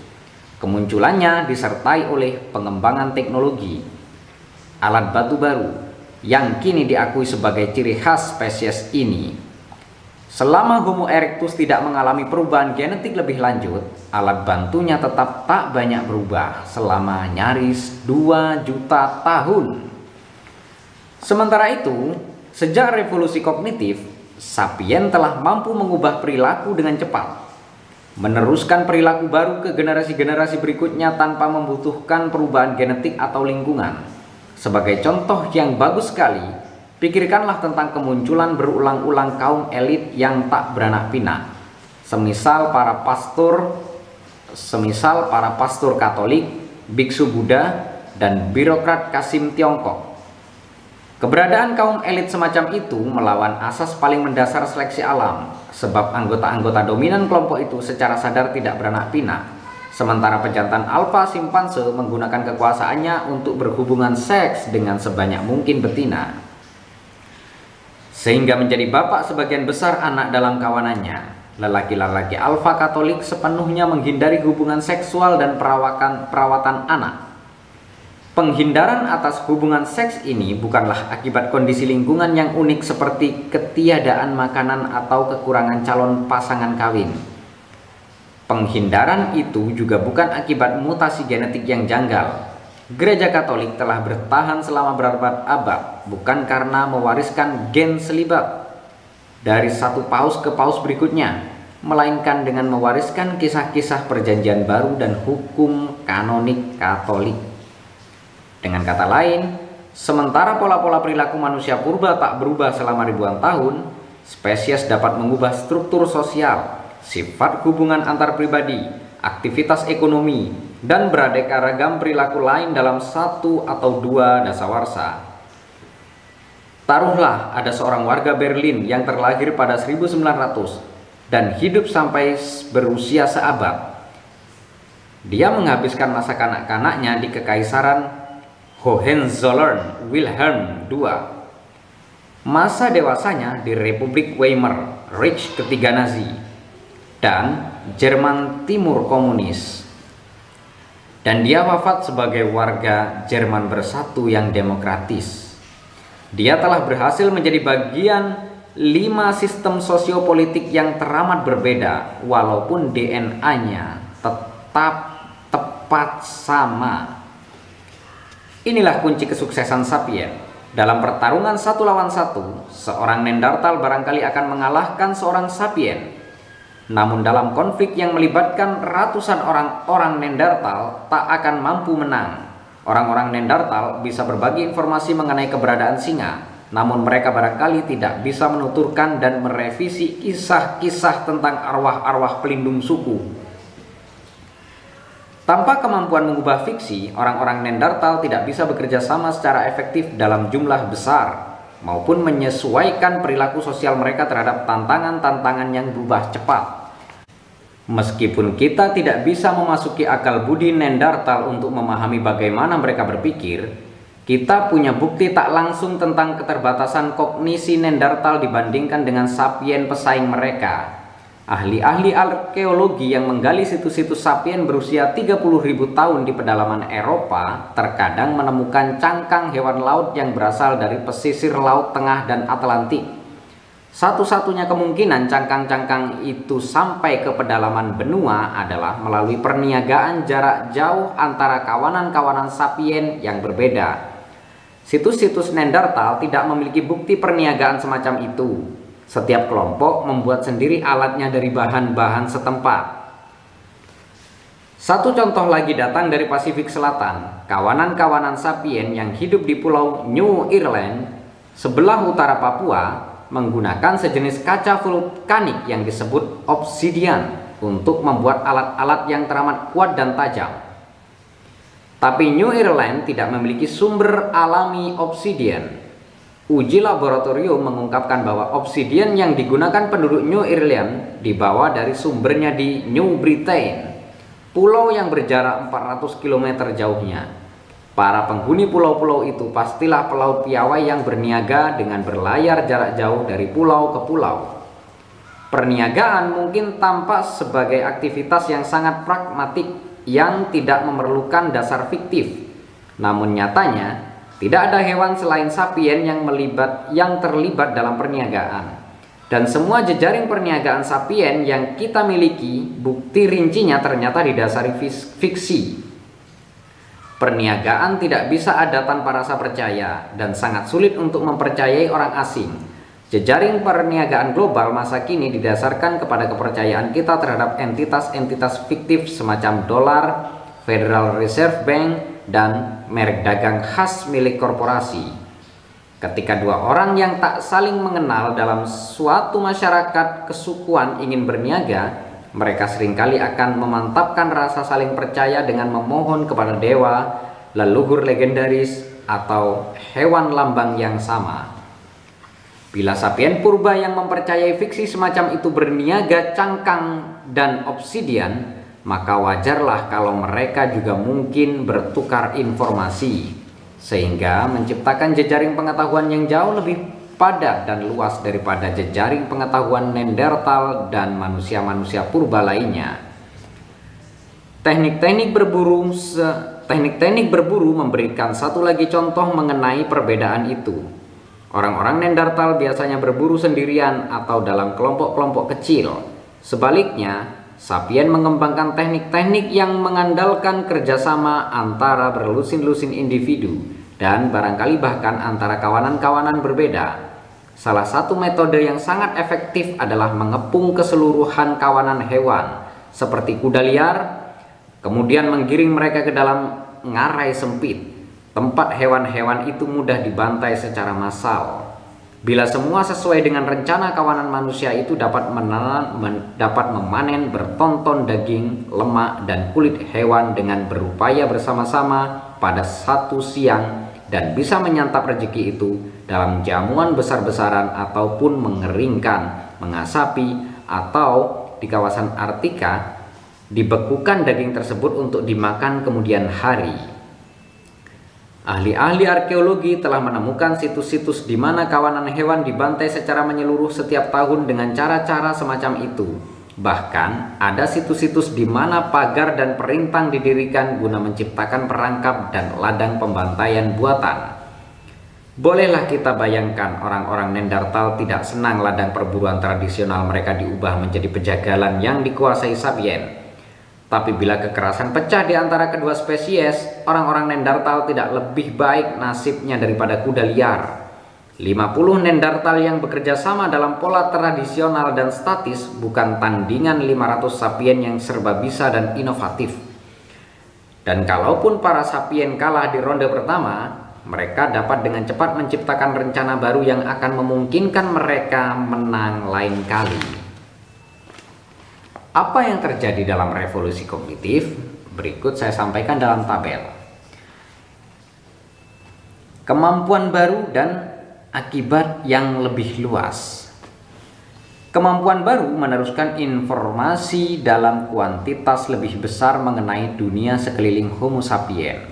Kemunculannya disertai oleh pengembangan teknologi, alat batu baru, yang kini diakui sebagai ciri khas spesies ini. Selama Homo erectus tidak mengalami perubahan genetik lebih lanjut, alat bantunya tetap tak banyak berubah selama nyaris 2 juta tahun. Sementara itu, sejak revolusi kognitif, sapien telah mampu mengubah perilaku dengan cepat, meneruskan perilaku baru ke generasi-generasi berikutnya tanpa membutuhkan perubahan genetik atau lingkungan. Sebagai contoh yang bagus sekali, pikirkanlah tentang kemunculan berulang-ulang kaum elit yang tak beranak pinak, semisal para pastor Katolik, biksu Buddha, dan birokrat Kasim Tiongkok. Keberadaan kaum elit semacam itu melawan asas paling mendasar seleksi alam, sebab anggota-anggota dominan kelompok itu secara sadar tidak beranak pinak, sementara pejantan alfa simpanse menggunakan kekuasaannya untuk berhubungan seks dengan sebanyak mungkin betina, sehingga menjadi bapak sebagian besar anak dalam kawanannya. Lelaki-lelaki alfa Katolik sepenuhnya menghindari hubungan seksual dan perawatan anak. Penghindaran atas hubungan seks ini bukanlah akibat kondisi lingkungan yang unik seperti ketiadaan makanan atau kekurangan calon pasangan kawin. Penghindaran itu juga bukan akibat mutasi genetik yang janggal. Gereja Katolik telah bertahan selama berabad-abad bukan karena mewariskan gen selibat dari satu paus ke paus berikutnya, melainkan dengan mewariskan kisah-kisah perjanjian baru dan hukum kanonik Katolik. Dengan kata lain, sementara pola-pola perilaku manusia purba tak berubah selama ribuan tahun, spesies dapat mengubah struktur sosial, sifat hubungan antar pribadi, aktivitas ekonomi, dan beraneka ragam perilaku lain dalam satu atau dua dasawarsa. Taruhlah ada seorang warga Berlin yang terlahir pada 1900 dan hidup sampai berusia seabad. Dia menghabiskan masa kanak-kanaknya di Kekaisaran Hohenzollern Wilhelm II. Masa dewasanya di Republik Weimar, Reich ketiga Nazi, dan Jerman Timur komunis. Dan dia wafat sebagai warga Jerman Bersatu yang demokratis. Dia telah berhasil menjadi bagian 5 sistem sosiopolitik yang teramat berbeda, walaupun DNA-nya tetap tepat sama. Inilah kunci kesuksesan sapien. Dalam pertarungan satu lawan satu, seorang Neanderthal barangkali akan mengalahkan seorang sapien. Namun dalam konflik yang melibatkan ratusan orang Neanderthal tak akan mampu menang. Orang-orang Neanderthal bisa berbagi informasi mengenai keberadaan singa, namun mereka barangkali tidak bisa menuturkan dan merevisi kisah-kisah tentang arwah-arwah pelindung suku. Tanpa kemampuan mengubah fiksi, orang-orang Neanderthal tidak bisa bekerja sama secara efektif dalam jumlah besar, maupun menyesuaikan perilaku sosial mereka terhadap tantangan-tantangan yang berubah cepat. Meskipun kita tidak bisa memasuki akal budi Neanderthal untuk memahami bagaimana mereka berpikir, kita punya bukti tak langsung tentang keterbatasan kognisi Neanderthal dibandingkan dengan sapien pesaing mereka. Ahli-ahli arkeologi yang menggali situs-situs sapien berusia 30.000 tahun di pedalaman Eropa terkadang menemukan cangkang hewan laut yang berasal dari pesisir Laut Tengah dan Atlantik. Satu-satunya kemungkinan cangkang-cangkang itu sampai ke pedalaman benua adalah melalui perniagaan jarak jauh antara kawanan-kawanan sapien yang berbeda. Situs-situs Neanderthal tidak memiliki bukti perniagaan semacam itu. Setiap kelompok membuat sendiri alatnya dari bahan-bahan setempat. Satu contoh lagi datang dari Pasifik Selatan. Kawanan-kawanan sapien yang hidup di pulau New Ireland, sebelah utara Papua, menggunakan sejenis kaca vulkanik yang disebut obsidian untuk membuat alat-alat yang teramat kuat dan tajam. Tapi New Ireland tidak memiliki sumber alami obsidian. Uji laboratorium mengungkapkan bahwa obsidian yang digunakan penduduk New Ireland dibawa dari sumbernya di New Britain, pulau yang berjarak 400 km jauhnya. Para penghuni pulau-pulau itu pastilah pelaut piawai yang berniaga dengan berlayar jarak jauh dari pulau ke pulau. Perniagaan mungkin tampak sebagai aktivitas yang sangat pragmatik yang tidak memerlukan dasar fiktif. Namun nyatanya, tidak ada hewan selain sapien yang terlibat dalam perniagaan. Dan semua jejaring perniagaan sapien yang kita miliki, bukti rincinya ternyata didasari fiksi. Perniagaan tidak bisa ada tanpa rasa percaya dan sangat sulit untuk mempercayai orang asing. Jejaring perniagaan global masa kini didasarkan kepada kepercayaan kita terhadap entitas-entitas fiktif semacam dolar, Federal Reserve Bank, dan merek dagang khas milik korporasi. Ketika dua orang yang tak saling mengenal dalam suatu masyarakat kesukuan ingin berniaga, mereka seringkali akan memantapkan rasa saling percaya dengan memohon kepada dewa, leluhur legendaris, atau hewan lambang yang sama. Bila sapien purba yang mempercayai fiksi semacam itu berniaga cangkang dan obsidian, maka wajarlah kalau mereka juga mungkin bertukar informasi, sehingga menciptakan jejaring pengetahuan yang jauh lebih padat dan luas daripada jejaring pengetahuan Neanderthal dan manusia-manusia purba lainnya. Teknik-teknik berburu memberikan satu lagi contoh mengenai perbedaan itu. Orang-orang Neanderthal biasanya berburu sendirian atau dalam kelompok-kelompok kecil. Sebaliknya, sapien mengembangkan teknik-teknik yang mengandalkan kerjasama antara berlusin-lusin individu dan barangkali bahkan antara kawanan-kawanan berbeda. Salah satu metode yang sangat efektif adalah mengepung keseluruhan kawanan hewan seperti kuda liar, kemudian menggiring mereka ke dalam ngarai sempit, tempat hewan-hewan itu mudah dibantai secara massal. Bila semua sesuai dengan rencana, kawanan manusia itu dapat memanen bertonton daging, lemak, dan kulit hewan dengan berupaya bersama-sama pada satu siang dan bisa menyantap rezeki itu dalam jamuan besar-besaran ataupun mengeringkan, mengasapi, atau di kawasan Arktika dibekukan daging tersebut untuk dimakan kemudian hari. Ahli-ahli arkeologi telah menemukan situs-situs di mana kawanan hewan dibantai secara menyeluruh setiap tahun dengan cara-cara semacam itu. Bahkan ada situs-situs di mana pagar dan perintang didirikan guna menciptakan perangkap dan ladang pembantaian buatan. Bolehlah kita bayangkan orang-orang Neanderthal tidak senang ladang perburuan tradisional mereka diubah menjadi pejagalan yang dikuasai sapien. Tapi bila kekerasan pecah di antara kedua spesies, orang-orang Neanderthal tidak lebih baik nasibnya daripada kuda liar. 50 Neanderthal yang bekerja sama dalam pola tradisional dan statis bukan tandingan 500 sapien yang serba bisa dan inovatif. Dan kalaupun para sapien kalah di ronde pertama, mereka dapat dengan cepat menciptakan rencana baru yang akan memungkinkan mereka menang lain kali. Apa yang terjadi dalam revolusi kognitif? Berikut saya sampaikan dalam tabel. Kemampuan baru dan akibat yang lebih luas. Kemampuan baru meneruskan informasi dalam kuantitas lebih besar mengenai dunia sekeliling Homo sapien.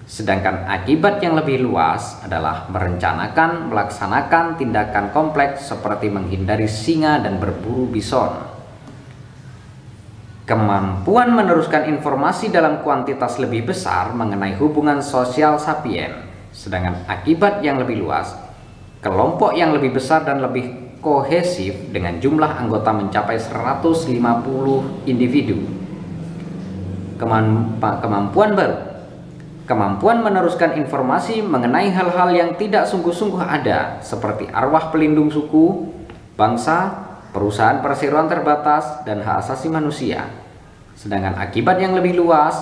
Sedangkan akibat yang lebih luas adalah merencanakan, melaksanakan tindakan kompleks seperti menghindari singa dan berburu bison. Kemampuan meneruskan informasi dalam kuantitas lebih besar mengenai hubungan sosial sapien. Sedangkan akibat yang lebih luas, kelompok yang lebih besar dan lebih kohesif dengan jumlah anggota mencapai 150 individu. Kemampuan baru, kemampuan meneruskan informasi mengenai hal-hal yang tidak sungguh-sungguh ada, seperti arwah pelindung suku, bangsa, perusahaan perseroan terbatas, dan hak asasi manusia. Sedangkan akibat yang lebih luas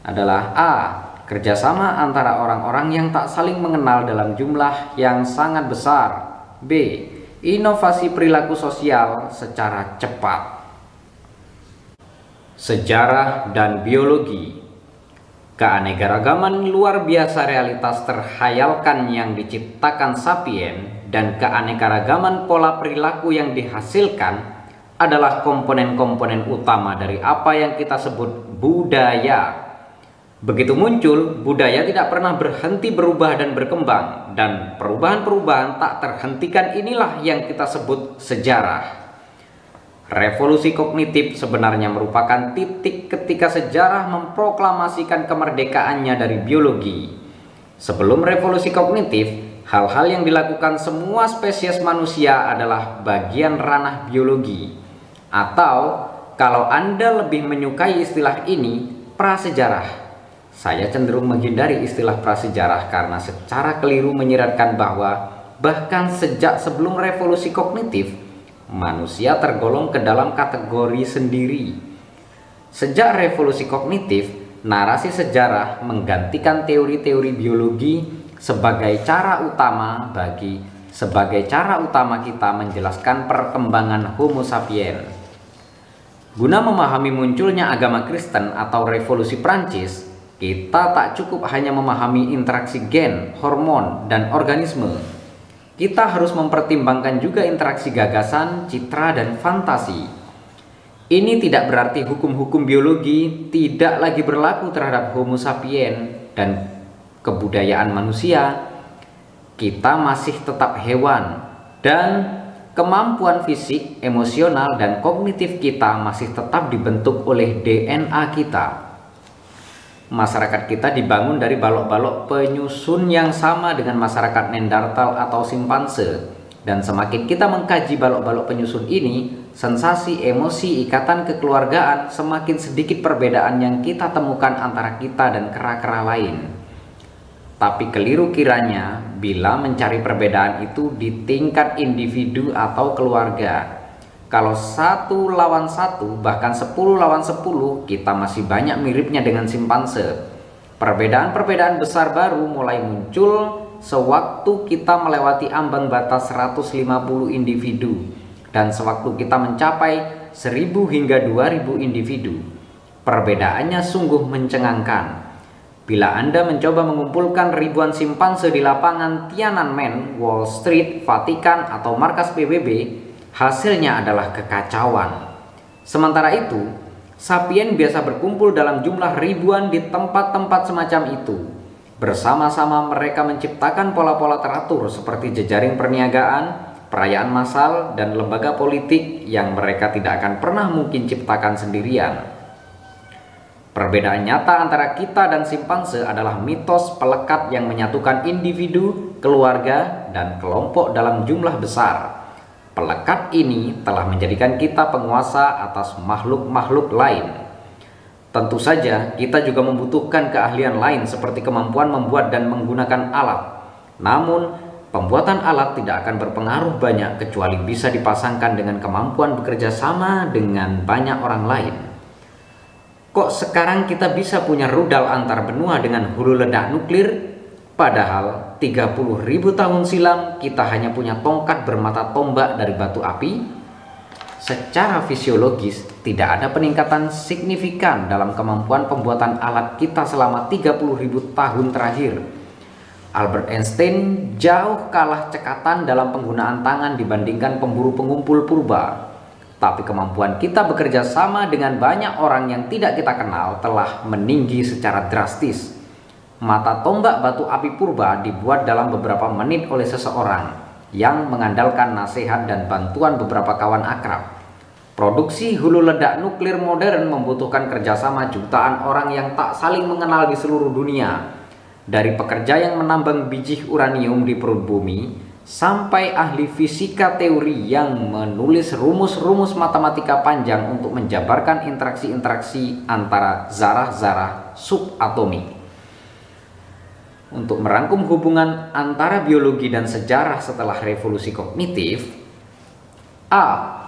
adalah A. Kerjasama antara orang-orang yang tak saling mengenal dalam jumlah yang sangat besar. B. Inovasi perilaku sosial secara cepat. Sejarah dan biologi. Keanekaragaman luar biasa realitas terhayalkan yang diciptakan sapien dan keanekaragaman pola perilaku yang dihasilkan adalah komponen-komponen utama dari apa yang kita sebut budaya. Begitu muncul, budaya tidak pernah berhenti berubah dan berkembang, dan perubahan-perubahan tak terhentikan inilah yang kita sebut sejarah. Revolusi kognitif sebenarnya merupakan titik ketika sejarah memproklamasikan kemerdekaannya dari biologi. Sebelum revolusi kognitif, hal-hal yang dilakukan semua spesies manusia adalah bagian ranah biologi. Atau, kalau Anda lebih menyukai istilah ini, prasejarah. Saya cenderung menghindari istilah prasejarah karena secara keliru menyiratkan bahwa bahkan sejak sebelum revolusi kognitif, manusia tergolong ke dalam kategori sendiri. Sejak revolusi kognitif, narasi sejarah menggantikan teori-teori biologi sebagai cara utama kita menjelaskan perkembangan Homo sapiens. Guna memahami munculnya agama Kristen atau revolusi Prancis, kita tak cukup hanya memahami interaksi gen, hormon, dan organisme. Kita harus mempertimbangkan juga interaksi gagasan, citra, dan fantasi. Ini tidak berarti hukum-hukum biologi tidak lagi berlaku terhadap Homo sapiens dan kebudayaan manusia. kita masih tetap hewan, dan kemampuan fisik, emosional, dan kognitif kita masih tetap dibentuk oleh DNA kita. Masyarakat kita dibangun dari balok-balok penyusun yang sama dengan masyarakat Neanderthal atau simpanse. Dan semakin kita mengkaji balok-balok penyusun ini, sensasi, emosi, ikatan kekeluargaan, semakin sedikit perbedaan yang kita temukan antara kita dan kera-kera lain. Tapi keliru kiranya bila mencari perbedaan itu di tingkat individu atau keluarga. Kalau 1 lawan 1, bahkan 10 lawan 10, kita masih banyak miripnya dengan simpanse. Perbedaan-perbedaan besar baru mulai muncul sewaktu kita melewati ambang batas 150 individu dan sewaktu kita mencapai 1000 hingga 2000 individu. Perbedaannya sungguh mencengangkan. Bila Anda mencoba mengumpulkan ribuan simpanse di lapangan Tiananmen, Wall Street, Vatikan, atau markas PBB, hasilnya adalah kekacauan. Sementara itu, sapien biasa berkumpul dalam jumlah ribuan di tempat-tempat semacam itu. Bersama-sama mereka menciptakan pola-pola teratur seperti jejaring perniagaan, perayaan massal, dan lembaga politik yang mereka tidak akan pernah mungkin ciptakan sendirian. Perbedaan nyata antara kita dan simpanse adalah mitos pelekat yang menyatukan individu, keluarga, dan kelompok dalam jumlah besar. Pelekat ini telah menjadikan kita penguasa atas makhluk-makhluk lain. Tentu saja kita juga membutuhkan keahlian lain seperti kemampuan membuat dan menggunakan alat. Namun, pembuatan alat tidak akan berpengaruh banyak kecuali bisa dipasangkan dengan kemampuan bekerja sama dengan banyak orang lain. Kok sekarang kita bisa punya rudal antar benua dengan hulu ledak nuklir? Padahal 30.000 tahun silam kita hanya punya tongkat bermata tombak dari batu api. Secara fisiologis tidak ada peningkatan signifikan dalam kemampuan pembuatan alat kita selama 30.000 tahun terakhir. Albert Einstein jauh kalah cekatan dalam penggunaan tangan dibandingkan pemburu pengumpul purba. Tapi kemampuan kita bekerja sama dengan banyak orang yang tidak kita kenal telah meninggi secara drastis. Mata tombak batu api purba dibuat dalam beberapa menit oleh seseorang yang mengandalkan nasihat dan bantuan beberapa kawan akrab. Produksi hulu ledak nuklir modern membutuhkan kerjasama jutaan orang yang tak saling mengenal di seluruh dunia. Dari pekerja yang menambang biji uranium di perut bumi, sampai ahli fisika teori yang menulis rumus-rumus matematika panjang untuk menjabarkan interaksi-interaksi antara zarah-zarah subatomik. Untuk merangkum hubungan antara biologi dan sejarah setelah revolusi kognitif, A.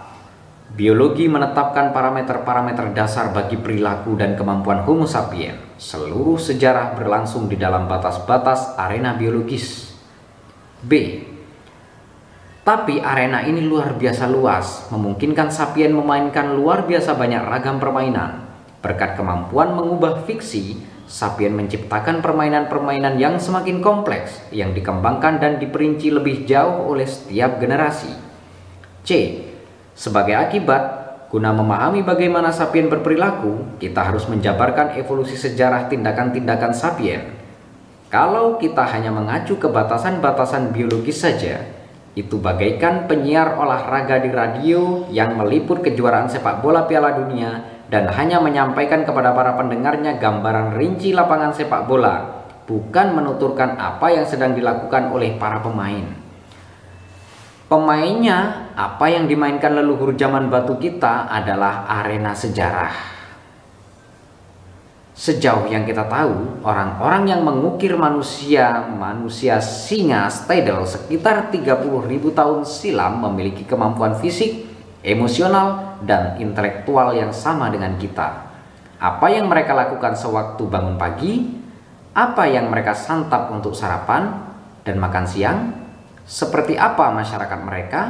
Biologi menetapkan parameter-parameter dasar bagi perilaku dan kemampuan Homo sapiens. Seluruh sejarah berlangsung di dalam batas-batas arena biologis. B. Tapi arena ini luar biasa luas, memungkinkan sapien memainkan luar biasa banyak ragam permainan. Berkat kemampuan mengubah fiksi, sapien menciptakan permainan-permainan yang semakin kompleks, yang dikembangkan dan diperinci lebih jauh oleh setiap generasi. C. Sebagai akibat, guna memahami bagaimana sapien berperilaku, kita harus menjabarkan evolusi sejarah tindakan-tindakan sapien. Kalau kita hanya mengacu ke batasan-batasan biologis saja, itu bagaikan penyiar olahraga di radio yang meliput kejuaraan sepak bola Piala Dunia dan hanya menyampaikan kepada para pendengarnya gambaran rinci lapangan sepak bola, bukan menuturkan apa yang sedang dilakukan oleh para pemain. Pemainnya, apa yang dimainkan leluhur zaman batu kita adalah arena sejarah. Sejauh yang kita tahu, orang-orang yang mengukir manusia singa Stadel sekitar 30.000 tahun silam memiliki kemampuan fisik, emosional, dan intelektual yang sama dengan kita. Apa yang mereka lakukan sewaktu bangun pagi? Apa yang mereka santap untuk sarapan dan makan siang? Seperti apa masyarakat mereka?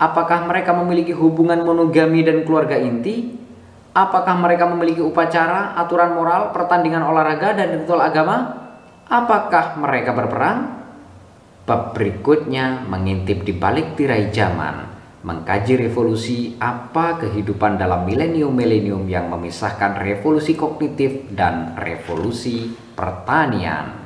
Apakah mereka memiliki hubungan monogami dan keluarga inti? Apakah mereka memiliki upacara, aturan moral, pertandingan olahraga, dan ritual agama? Apakah mereka berperang? Bab berikutnya mengintip di balik tirai zaman, mengkaji revolusi apa kehidupan dalam milenium-milenium yang memisahkan revolusi kognitif dan revolusi pertanian.